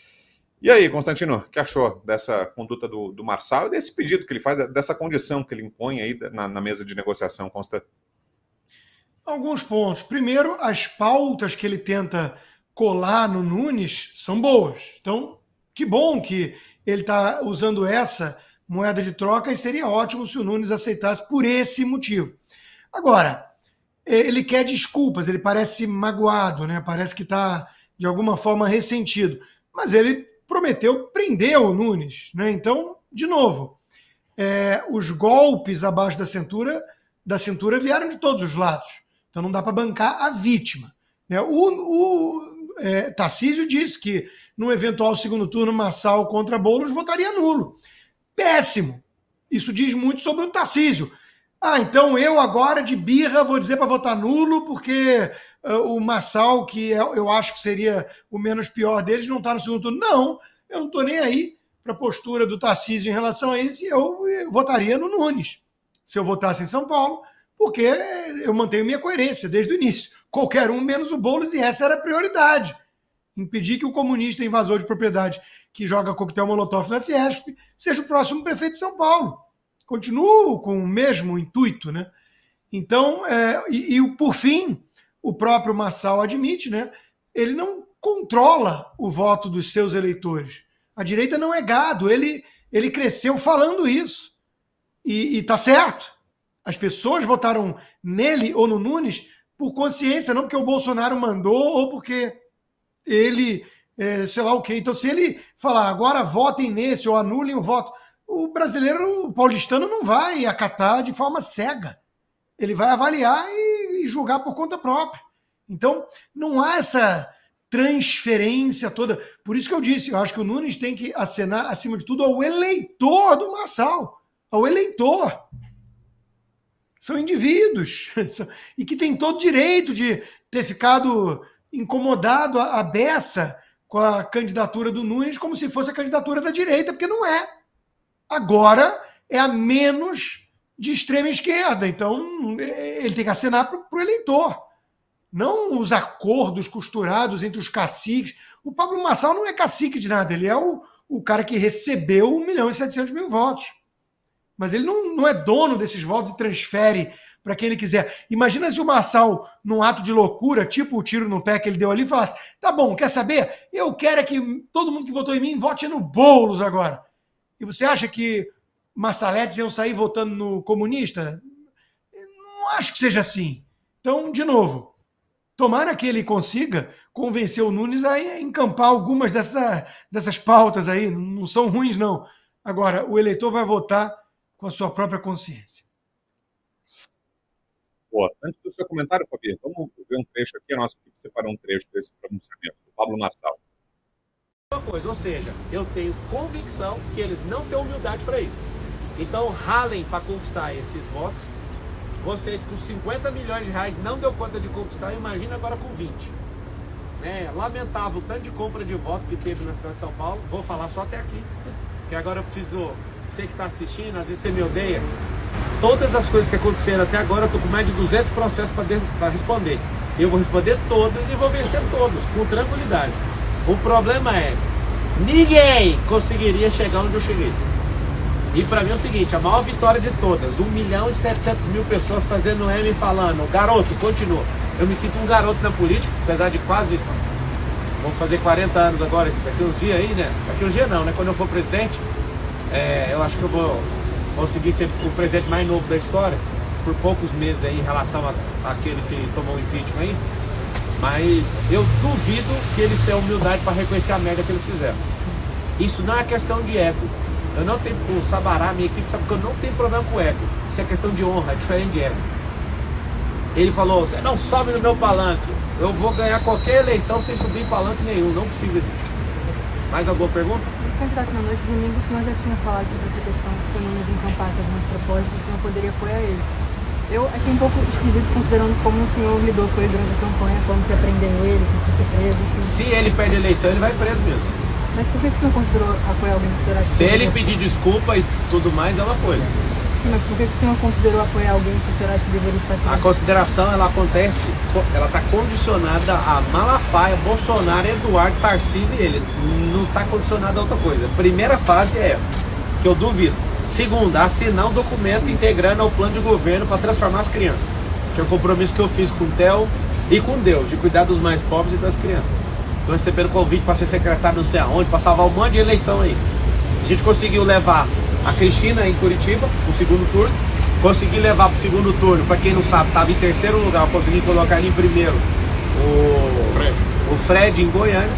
E aí, Constantino, o que achou dessa conduta do Marçal e desse pedido que ele faz, dessa condição que ele impõe aí na mesa de negociação, Constantino? Alguns pontos. Primeiro, as pautas que ele tenta colar no Nunes são boas. Então, que bom que ele está usando essa moeda de troca e seria ótimo se o Nunes aceitasse por esse motivo. Agora, ele quer desculpas, ele parece magoado, né? Parece que está, de alguma forma, ressentido. Mas ele prometeu prender o Nunes, né? Então, de novo, os golpes abaixo da cintura vieram de todos os lados. Então não dá para bancar a vítima, né? Tarcísio disse que no eventual segundo turno Marçal contra Boulos votaria nulo. Péssimo. Isso diz muito sobre o Tarcísio. Então eu agora de birra vou dizer para votar nulo porque o Marçal, que eu acho que seria o menos pior deles, não está no segundo turno. Não, eu não estou nem aí para a postura do Tarcísio em relação a isso, e eu votaria no Nunes, se eu votasse em São Paulo, porque eu mantenho minha coerência desde o início. Qualquer um menos o Boulos, e essa era a prioridade. Impedir que o comunista invasor de propriedade que joga coquetel Molotov na Fiesp seja o próximo prefeito de São Paulo. Continuo com o mesmo intuito, né? Então, por fim, o próprio Marçal admite, né? Ele não controla o voto dos seus eleitores. A direita não é gado, ele cresceu falando isso. E está certo. As pessoas votaram nele ou no Nunes por consciência, não porque o Bolsonaro mandou ou porque ele, sei lá o quê. Então, se ele falar agora votem nesse ou anulem o voto, o brasileiro, o paulistano, não vai acatar de forma cega. Ele vai avaliar e julgar por conta própria. Então, não há essa transferência toda. Por isso que eu disse, eu acho que o Nunes tem que acenar, acima de tudo, ao eleitor do Marçal. Ao eleitor. São indivíduos. E que tem todo direito de ter ficado incomodado à beça com a candidatura do Nunes como se fosse a candidatura da direita, porque não é. Agora é a menos de extrema esquerda. Então, ele tem que acenar para o eleitor. Não os acordos costurados entre os caciques. O Pablo Marçal não é cacique de nada. Ele é o cara que recebeu 1.700.000 votos. Mas ele não é dono desses votos e transfere para quem ele quiser. Imagina se o Marçal, num ato de loucura, tipo o tiro no pé que ele deu ali, falasse: tá bom, quer saber? Eu quero é que todo mundo que votou em mim vote no Boulos agora. E você acha que maçaletes iam sair votando no comunista? Não acho que seja assim. Então, de novo, tomara que ele consiga convencer o Nunes a encampar algumas dessas pautas aí. Não são ruins, não. Agora, o eleitor vai votar com a sua própria consciência. Boa. Antes do seu comentário, Fabi, vamos ver um trecho aqui. A nossa equipe separou um trecho desse pronunciamento do Pablo Marçal. Coisa, ou seja, eu tenho convicção que eles não têm humildade para isso. Então, ralem para conquistar esses votos Vocês com 50 milhões de reais não deu conta de conquistar, imagina agora com 20. Né? Lamentável o tanto de compra de voto que teve na cidade de São Paulo. Vou falar só até aqui, que agora eu preciso, você que está assistindo, às vezes você me odeia. Todas as coisas que aconteceram até agora, eu estou com mais de 200 processos para responder. Eu vou responder todos e vou vencer todos, com tranquilidade. O problema é, ninguém conseguiria chegar onde eu cheguei. E para mim é o seguinte, a maior vitória de todas, 1.700.000 pessoas fazendo M e falando, garoto, continua. Eu me sinto um garoto na política, apesar de quase, vamos fazer 40 anos agora, daqui uns dias aí, né? Daqui uns dias não, né? Quando eu for presidente, eu acho que eu vou conseguir ser o presidente mais novo da história, por poucos meses aí em relação àquele que tomou o impeachment aí. Mas eu duvido que eles tenham humildade para reconhecer a merda que eles fizeram. Isso não é questão de ego. Eu não tenho, o Sabará, minha equipe sabe que eu não tenho problema com ego. Isso é questão de honra, é diferente de ego. Ele falou, você não sobe no meu palanque. Eu vou ganhar qualquer eleição sem subir em palanque nenhum, não precisa disso. Mais alguma pergunta? Candidato, na noite de domingo, o senhor já tinha falado sobre essa questão que o senhor não ia desencampar algumas propostas, o senhor poderia apoiar ele. Eu achei um pouco esquisito considerando como o senhor lidou com ele durante a campanha, como que aprendeu ele, que foi ser preso. Enfim. Se ele perde a eleição, ele vai preso mesmo. Mas por que o senhor considerou apoiar alguém que o senhor acha que... Se ele pedir desculpa e tudo mais, é uma coisa. Sim, mas por que o senhor considerou apoiar alguém que o senhor acha que deveria estar preso? A consideração, ela acontece, ela está condicionada a Malafaia, Bolsonaro, Eduardo, Tarcísio e ele. Não está condicionada a outra coisa. Primeira fase é essa, que eu duvido. Segunda, assinar um documento integrando ao plano de governo para transformar as crianças. Que é um compromisso que eu fiz com o Theo e com Deus, de cuidar dos mais pobres e das crianças. Estou recebendo convite para ser secretário não sei aonde, para salvar um monte de eleição aí. A gente conseguiu levar a Cristina em Curitiba, o segundo turno. Consegui levar para o segundo turno, para quem não sabe, estava em terceiro lugar, consegui colocar ele em primeiro. O Fred em Goiânia.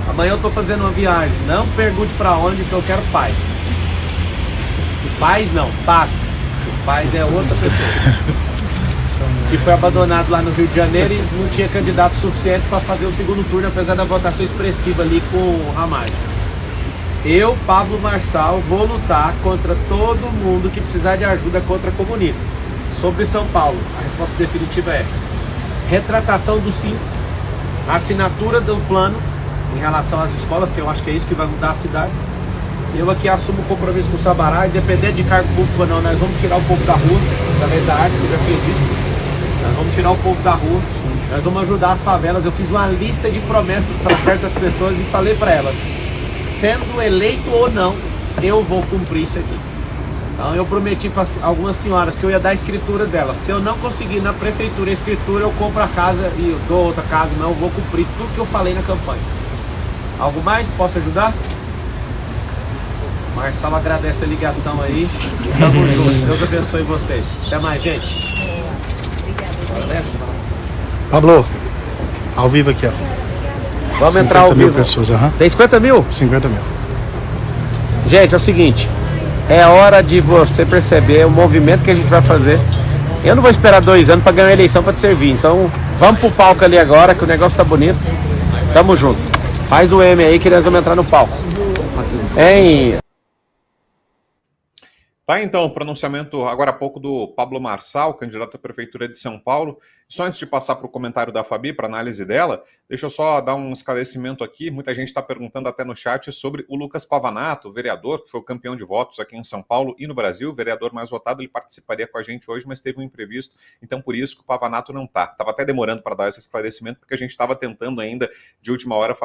Amanhã eu estou fazendo uma viagem. Não pergunte para onde, que eu quero paz. Paz não, paz. Paz é outra pessoa. Que foi abandonado lá no Rio de Janeiro e não tinha candidato suficiente para fazer o segundo turno, apesar da votação expressiva ali com o Ramagem. Eu, Pablo Marçal, vou lutar contra todo mundo que precisar de ajuda contra comunistas. Sobre São Paulo, a resposta definitiva é retratação do sim, assinatura do plano em relação às escolas, que eu acho que é isso que vai mudar a cidade. Eu aqui assumo o compromisso com o Sabará, independente de cargo público ou não, nós vamos tirar o povo da rua, através da arte, você já fez isso. Nós vamos tirar o povo da rua, nós vamos ajudar as favelas. Eu fiz uma lista de promessas para certas pessoas e falei para elas, sendo eleito ou não, eu vou cumprir isso aqui. Então eu prometi para algumas senhoras que eu ia dar a escritura delas. Se eu não conseguir na prefeitura a escritura, eu compro a casa e eu dou outra casa. Não, eu vou cumprir tudo que eu falei na campanha. Algo mais? Posso ajudar? Marçal agradece a ligação aí. Tamo junto. Deus abençoe vocês. Até mais, gente. Pablo, ao vivo aqui, ó. Vamos entrar ao 50 mil vivo. pessoas, Tem 50 mil? 50 mil. Gente, é o seguinte. É hora de você perceber o movimento que a gente vai fazer. Eu não vou esperar 2 anos para ganhar a eleição para te servir. Então, vamos pro palco ali agora, que o negócio tá bonito. Tamo junto. Faz o M aí que nós vamos entrar no palco. Hein? Tá, então, o pronunciamento agora há pouco do Pablo Marçal, candidato à Prefeitura de São Paulo. Só antes de passar para o comentário da Fabi, para análise dela, deixa eu só dar um esclarecimento aqui. Muita gente está perguntando até no chat sobre o Lucas Pavanato, o vereador, que foi o campeão de votos aqui em São Paulo e no Brasil, o vereador mais votado. Ele participaria com a gente hoje, mas teve um imprevisto, então por isso que o Pavanato não está. Estava até demorando para dar esse esclarecimento, porque a gente estava tentando ainda, de última hora,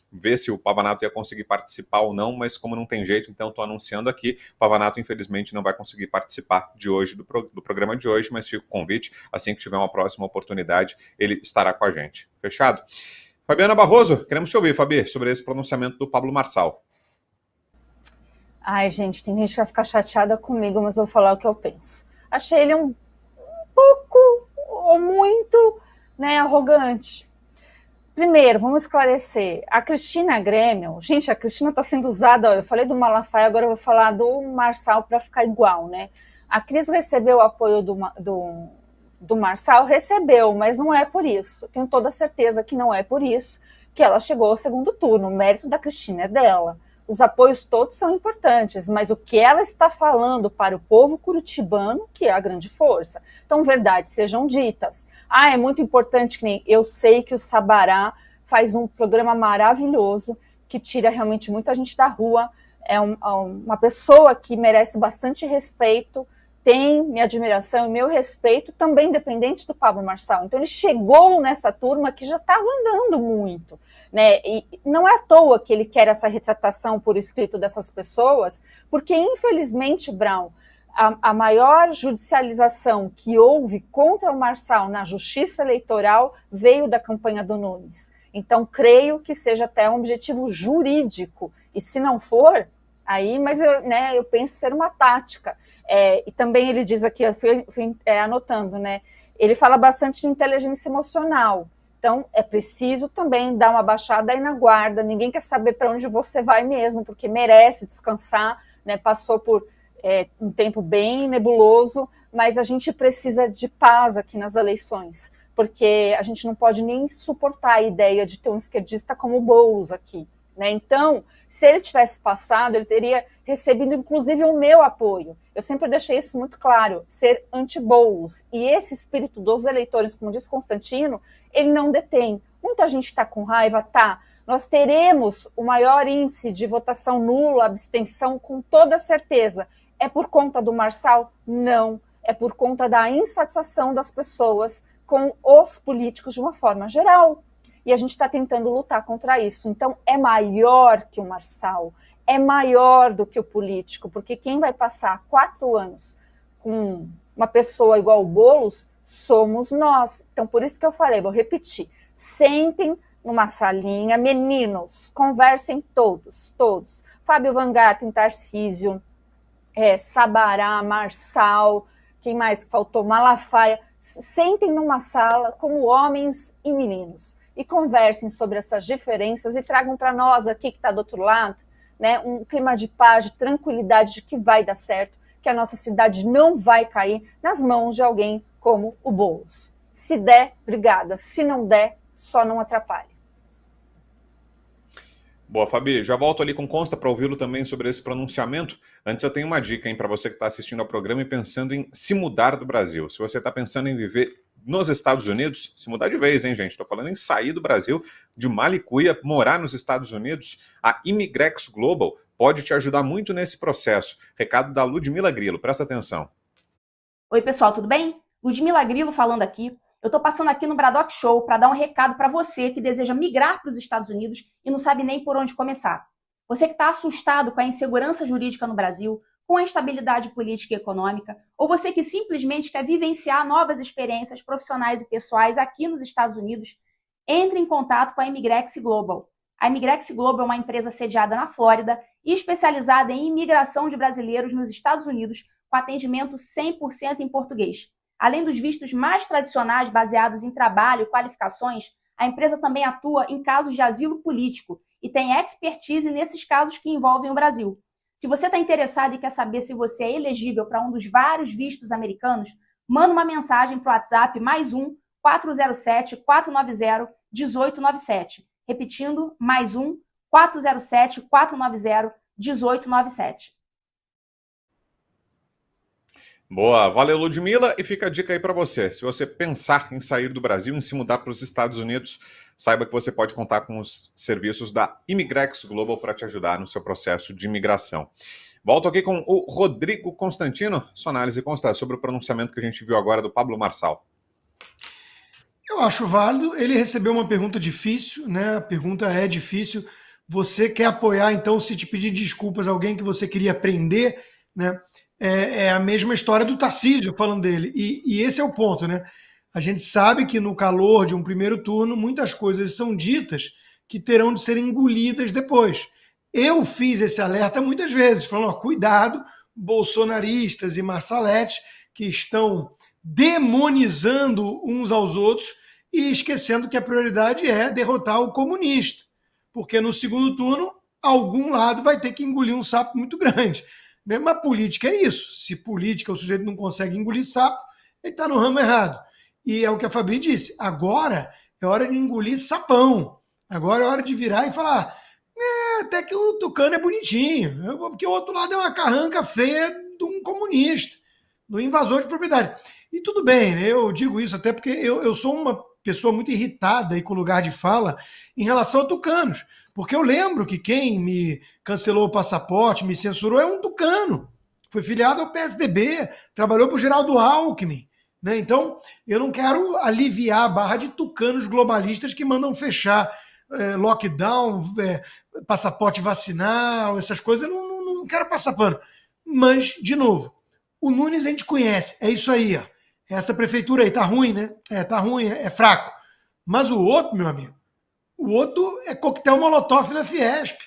ver se o Pavanato ia conseguir participar ou não, mas como não tem jeito, então estou anunciando aqui. O Pavanato, infelizmente, não vai conseguir participar de hoje, do programa de hoje, mas fica o convite, assim que tiver uma próxima oportunidade, ele estará com a gente. Fechado? Fabiana Barroso, queremos te ouvir, Fabi, sobre esse pronunciamento do Pablo Marçal. Ai, gente, tem gente que vai ficar chateada comigo, mas eu vou falar o que eu penso. Achei ele um pouco ou muito, arrogante. Primeiro, vamos esclarecer. A Cristina Grêmio, gente, a Cristina está sendo usada, eu falei do Malafaia, agora eu vou falar do Marçal para ficar igual, né? A Cris recebeu o apoio do Marçal, recebeu, mas não é por isso. Eu tenho toda certeza que não é por isso que ela chegou ao segundo turno. O mérito da Cristina é dela. os apoios todos são importantes, mas o que ela está falando para o povo curitibano, que é a grande força. Então, verdades sejam ditas. É muito importante, que nem eu sei que o Sabará faz um programa maravilhoso, que tira realmente muita gente da rua, é uma pessoa que merece bastante respeito, tem minha admiração e meu respeito, também dependente do Pablo Marçal. Então ele chegou nessa turma que já estava andando muito, né? E não é à toa que ele quer essa retratação por escrito dessas pessoas, porque infelizmente, Brown, a maior judicialização que houve contra o Marçal na justiça eleitoral veio da campanha do Nunes. Então, creio que seja até um objetivo jurídico. E se não for, aí, mas eu penso ser uma tática. E também ele diz aqui, eu fui anotando, né? Ele fala bastante de inteligência emocional. Então, é preciso também dar uma baixada aí na guarda. Ninguém quer saber para onde você vai mesmo, porque merece descansar, né? Passou por um tempo bem nebuloso, mas a gente precisa de paz aqui nas eleições, porque a gente não pode nem suportar a ideia de ter um esquerdista como o Boulos aqui, né? Então, se ele tivesse passado, ele teria recebido, inclusive, o meu apoio. Eu sempre deixei isso muito claro, ser anti-Boulos. E esse espírito dos eleitores, como diz Constantino, ele não detém. Muita gente está com raiva, tá? Nós teremos o maior índice de votação nula, abstenção, com toda certeza. É por conta do Marçal? Não. É por conta da insatisfação das pessoas com os políticos de uma forma geral. E a gente está tentando lutar contra isso. Então, é maior que o Marçal, é maior do que o político, porque quem vai passar 4 anos com uma pessoa igual o Boulos somos nós. Então, por isso que eu falei, vou repetir, sentem numa salinha, meninos, conversem todos. Fábio Van Garten, Tarcísio, Sabará, Marçal, quem mais faltou? Malafaia. Sentem numa sala como homens e meninos e conversem sobre essas diferenças e tragam para nós aqui que está do outro lado, né, um clima de paz, de tranquilidade, de que vai dar certo, que a nossa cidade não vai cair nas mãos de alguém como o Boulos. Se der, obrigada. Se não der, só não atrapalhe. Boa, Fabi. Já volto ali com Consta para ouvi-lo também sobre esse pronunciamento. Antes eu tenho uma dica para você que está assistindo ao programa e pensando em se mudar do Brasil. Se você está pensando em viver nos Estados Unidos, se mudar de vez, hein, gente? Estou falando em sair do Brasil, de Malicuia, morar nos Estados Unidos. A Imigrex Global pode te ajudar muito nesse processo. Recado da Ludmila Grilo, presta atenção. Oi, pessoal, tudo bem? Ludmila Grilo falando aqui. Eu estou passando aqui no Braddock Show para dar um recado para você que deseja migrar para os Estados Unidos e não sabe nem por onde começar. Você que está assustado com a insegurança jurídica no Brasil, com a instabilidade política e econômica, ou você que simplesmente quer vivenciar novas experiências profissionais e pessoais aqui nos Estados Unidos, entre em contato com a Imigrex Global. A Imigrex Global é uma empresa sediada na Flórida e especializada em imigração de brasileiros nos Estados Unidos, com atendimento 100% em português. Além dos vistos mais tradicionais baseados em trabalho e qualificações, a empresa também atua em casos de asilo político e tem expertise nesses casos que envolvem o Brasil. Se você está interessado e quer saber se você é elegível para um dos vários vistos americanos, manda uma mensagem para o WhatsApp +1 407 490 1897. Repetindo, +1 407 490 1897. Boa, valeu Ludmila, e fica a dica aí para você. Se você pensar em sair do Brasil, em se mudar para os Estados Unidos, saiba que você pode contar com os serviços da Imigrex Global para te ajudar no seu processo de imigração. Volto aqui com o Rodrigo Constantino, sua análise consta sobre o pronunciamento que a gente viu agora do Pablo Marçal. Eu acho válido, ele recebeu uma pergunta difícil, né? A pergunta é difícil. Você quer apoiar, então, se te pedir desculpas a alguém que você queria prender, né? É a mesma história do Tarcísio falando dele. E esse é o ponto, né? A gente sabe que no calor de um primeiro turno, muitas coisas são ditas que terão de ser engolidas depois. Eu fiz esse alerta muitas vezes, falando, cuidado, bolsonaristas e Marçaletes que estão demonizando uns aos outros e esquecendo que a prioridade é derrotar o comunista. Porque no segundo turno, algum lado vai ter que engolir um sapo muito grande. Mas política é isso. Se política o sujeito não consegue engolir sapo, ele está no ramo errado. E é o que a Fabi disse. Agora é hora de engolir sapão. Agora é hora de virar e falar, Até que o tucano é bonitinho, porque o outro lado é uma carranca feia de um comunista, do invasor de propriedade. E tudo bem, né? Eu digo isso até porque eu sou uma pessoa muito irritada e com lugar de fala em relação a tucanos, porque eu lembro que quem me cancelou o passaporte, me censurou, é um tucano. Foi filiado ao PSDB, trabalhou para o Geraldo Alckmin. Né? Então, eu não quero aliviar a barra de tucanos globalistas que mandam fechar lockdown, passaporte vacinal, essas coisas. Eu não quero passar pano. Mas, de novo, o Nunes a gente conhece. É isso aí, ó. Essa prefeitura aí tá ruim, né? Tá ruim, é fraco. Mas o outro, meu amigo, o outro é coquetel Molotov na Fiesp.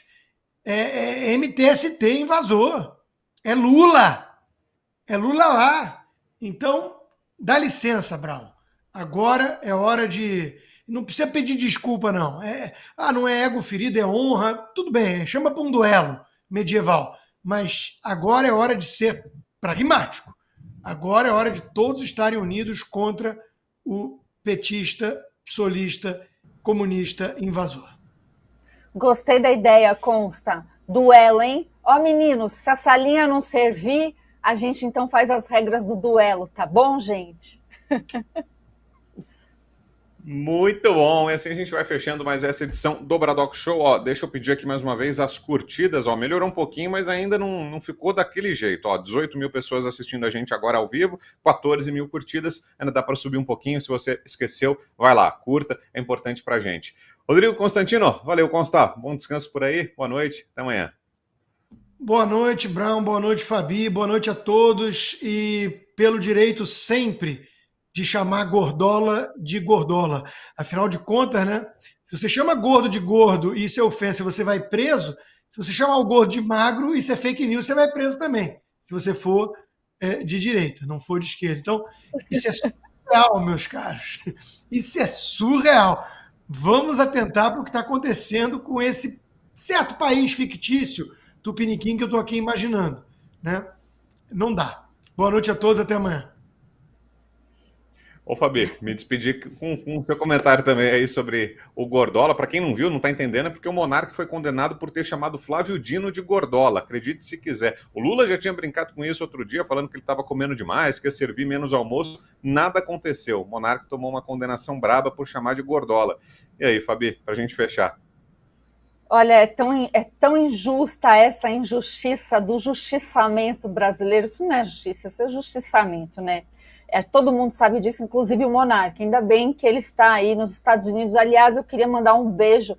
É MTST invasor. É Lula. É Lula lá. Então, dá licença, Brown. Agora é hora de... Não precisa pedir desculpa, não. Não é ego ferido, é honra. Tudo bem, chama para um duelo medieval. Mas agora é hora de ser pragmático. Agora é hora de todos estarem unidos contra o petista, psolista, comunista, invasor. Gostei da ideia, Consta. Duelo, hein? Ó, meninos, se essa linha não servir, a gente então faz as regras do duelo, tá bom, gente? Muito bom, e assim a gente vai fechando mais essa edição do Braddock Show. Ó, deixa eu pedir aqui mais uma vez as curtidas, ó, melhorou um pouquinho, mas ainda não ficou daquele jeito, ó, 18 mil pessoas assistindo a gente agora ao vivo, 14 mil curtidas, ainda dá para subir um pouquinho, se você esqueceu, vai lá, curta, é importante pra gente. Rodrigo Constantino, valeu, Consta, bom descanso por aí, boa noite, até amanhã. Boa noite, Brown, boa noite, Fabi, boa noite a todos, e pelo direito sempre de chamar gordola de gordola. Afinal de contas, né? Se você chama gordo de gordo e isso é ofensa, você vai preso. Se você chamar o gordo de magro, isso é fake news, você vai preso também. Se você for de direita, não for de esquerda. Então, isso é surreal, meus caros. Isso é surreal. Vamos atentar para o que está acontecendo com esse certo país fictício, tupiniquim, que eu estou aqui imaginando. Né? Não dá. Boa noite a todos, até amanhã. Ô, Fabi, me despedi com o seu comentário também aí sobre o Gordola. Para quem não viu, não está entendendo, é porque o Monark foi condenado por ter chamado Flávio Dino de Gordola. Acredite se quiser. O Lula já tinha brincado com isso outro dia, falando que ele estava comendo demais, que ia servir menos almoço. Nada aconteceu. O Monark tomou uma condenação braba por chamar de Gordola. E aí, Fabi, para a gente fechar? Olha, é tão injusta essa injustiça do justiçamento brasileiro. Isso não é justiça, isso é justiçamento, né? Todo mundo sabe disso, inclusive o Monark. Ainda bem que ele está aí nos Estados Unidos. Aliás, eu queria mandar um beijo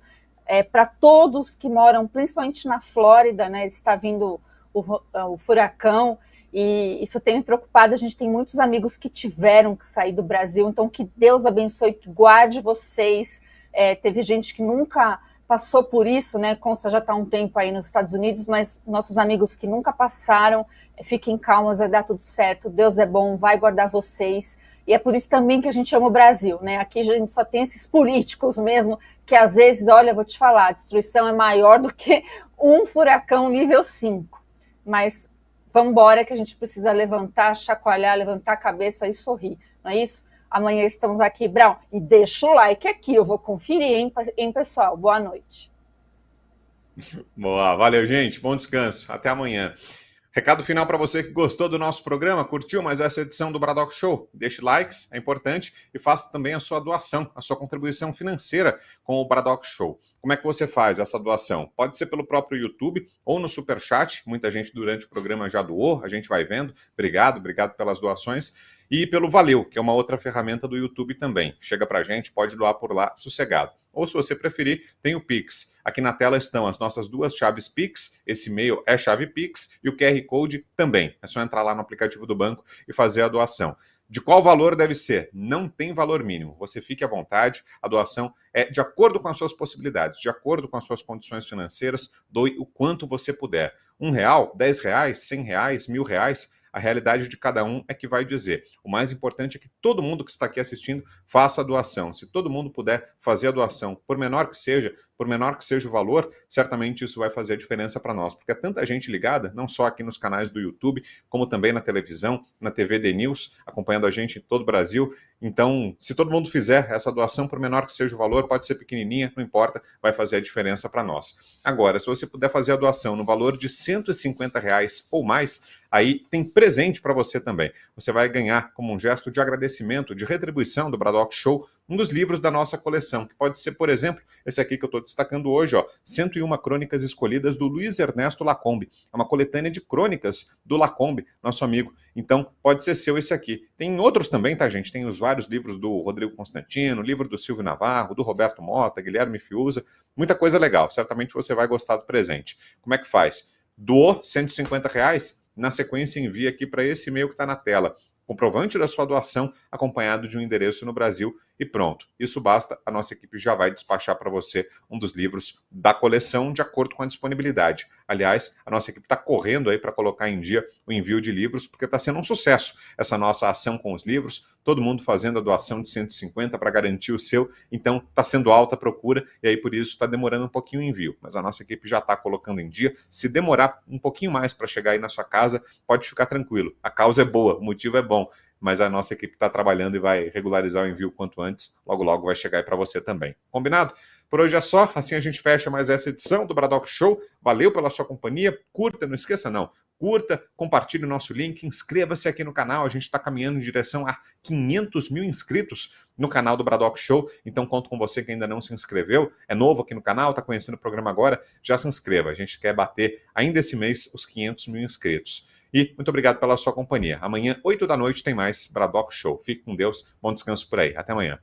para todos que moram, principalmente na Flórida, né? Está vindo o furacão e isso tem me preocupado. A gente tem muitos amigos que tiveram que sair do Brasil, então que Deus abençoe, que guarde vocês. Teve gente que nunca passou por isso, né? Consta já está há um tempo aí nos Estados Unidos, mas nossos amigos que nunca passaram, fiquem calmos, vai dar tudo certo, Deus é bom, vai guardar vocês, e é por isso também que a gente ama o Brasil, né? Aqui a gente só tem esses políticos mesmo, que às vezes, olha, vou te falar, a destruição é maior do que um furacão nível 5, mas vamos embora que a gente precisa levantar, chacoalhar, levantar a cabeça e sorrir, não é isso? Amanhã estamos aqui, Brown, e deixa o like aqui, eu vou conferir, hein, pessoal? Boa noite. Boa, valeu, gente, bom descanso, até amanhã. Recado final para você que gostou do nosso programa, curtiu mais essa edição do Braddock Show? Deixe likes, é importante, e faça também a sua doação, a sua contribuição financeira com o Braddock Show. Como é que você faz essa doação? Pode ser pelo próprio YouTube ou no Superchat, muita gente durante o programa já doou, a gente vai vendo, obrigado pelas doações, e pelo Valeu, que é uma outra ferramenta do YouTube também. Chega pra gente, pode doar por lá, sossegado. Ou se você preferir, tem o Pix. Aqui na tela estão as nossas duas chaves Pix, esse e-mail é chave Pix e o QR Code também. É só entrar lá no aplicativo do banco e fazer a doação. De qual valor deve ser? Não tem valor mínimo. Você fique à vontade, a doação é de acordo com as suas possibilidades, de acordo com as suas condições financeiras, doe o quanto você puder. R$1, R$10, R$100, R$1.000, a realidade de cada um é que vai dizer. O mais importante é que todo mundo que está aqui assistindo faça a doação. Se todo mundo puder fazer a doação, por menor que seja, por menor que seja o valor, certamente isso vai fazer a diferença para nós, porque é tanta gente ligada, não só aqui nos canais do YouTube, como também na televisão, na TV The News, acompanhando a gente em todo o Brasil. Então, se todo mundo fizer essa doação, por menor que seja o valor, pode ser pequenininha, não importa, vai fazer a diferença para nós. Agora, se você puder fazer a doação no valor de R$150 ou mais, aí tem presente para você também. Você vai ganhar, como um gesto de agradecimento, de retribuição do Braddock Show, um dos livros da nossa coleção, que pode ser, por exemplo, esse aqui que eu estou destacando hoje, 101 Crônicas Escolhidas, do Luiz Ernesto Lacombe. É uma coletânea de crônicas do Lacombe, nosso amigo. Então, pode ser seu esse aqui. Tem outros também, tá, gente? Tem os vários livros do Rodrigo Constantino, livro do Silvio Navarro, do Roberto Mota, Guilherme Fiuza, muita coisa legal. Certamente você vai gostar do presente. Como é que faz? Doou R$150, na sequência envia aqui para esse e-mail que está na tela. Comprovante da sua doação, acompanhado de um endereço no Brasil, e pronto. Isso basta, a nossa equipe já vai despachar para você um dos livros da coleção de acordo com a disponibilidade. Aliás, a nossa equipe está correndo aí para colocar em dia o envio de livros, porque está sendo um sucesso essa nossa ação com os livros, todo mundo fazendo a doação de 150 para garantir o seu, então está sendo alta a procura e aí por isso está demorando um pouquinho o envio, mas a nossa equipe já está colocando em dia. Se demorar um pouquinho mais para chegar aí na sua casa, pode ficar tranquilo, a causa é boa, o motivo é bom, mas a nossa equipe está trabalhando e vai regularizar o envio quanto antes, logo logo vai chegar aí para você também. Combinado? Por hoje é só, assim a gente fecha mais essa edição do Braddock Show. Valeu pela sua companhia, curta, não esqueça não, curta, compartilhe o nosso link, inscreva-se aqui no canal, a gente está caminhando em direção a 500 mil inscritos no canal do Braddock Show, então conto com você que ainda não se inscreveu, é novo aqui no canal, está conhecendo o programa agora, já se inscreva, a gente quer bater ainda esse mês os 500 mil inscritos. E muito obrigado pela sua companhia. Amanhã, 8 da noite, tem mais Braddock Show. Fique com Deus, bom descanso por aí. Até amanhã.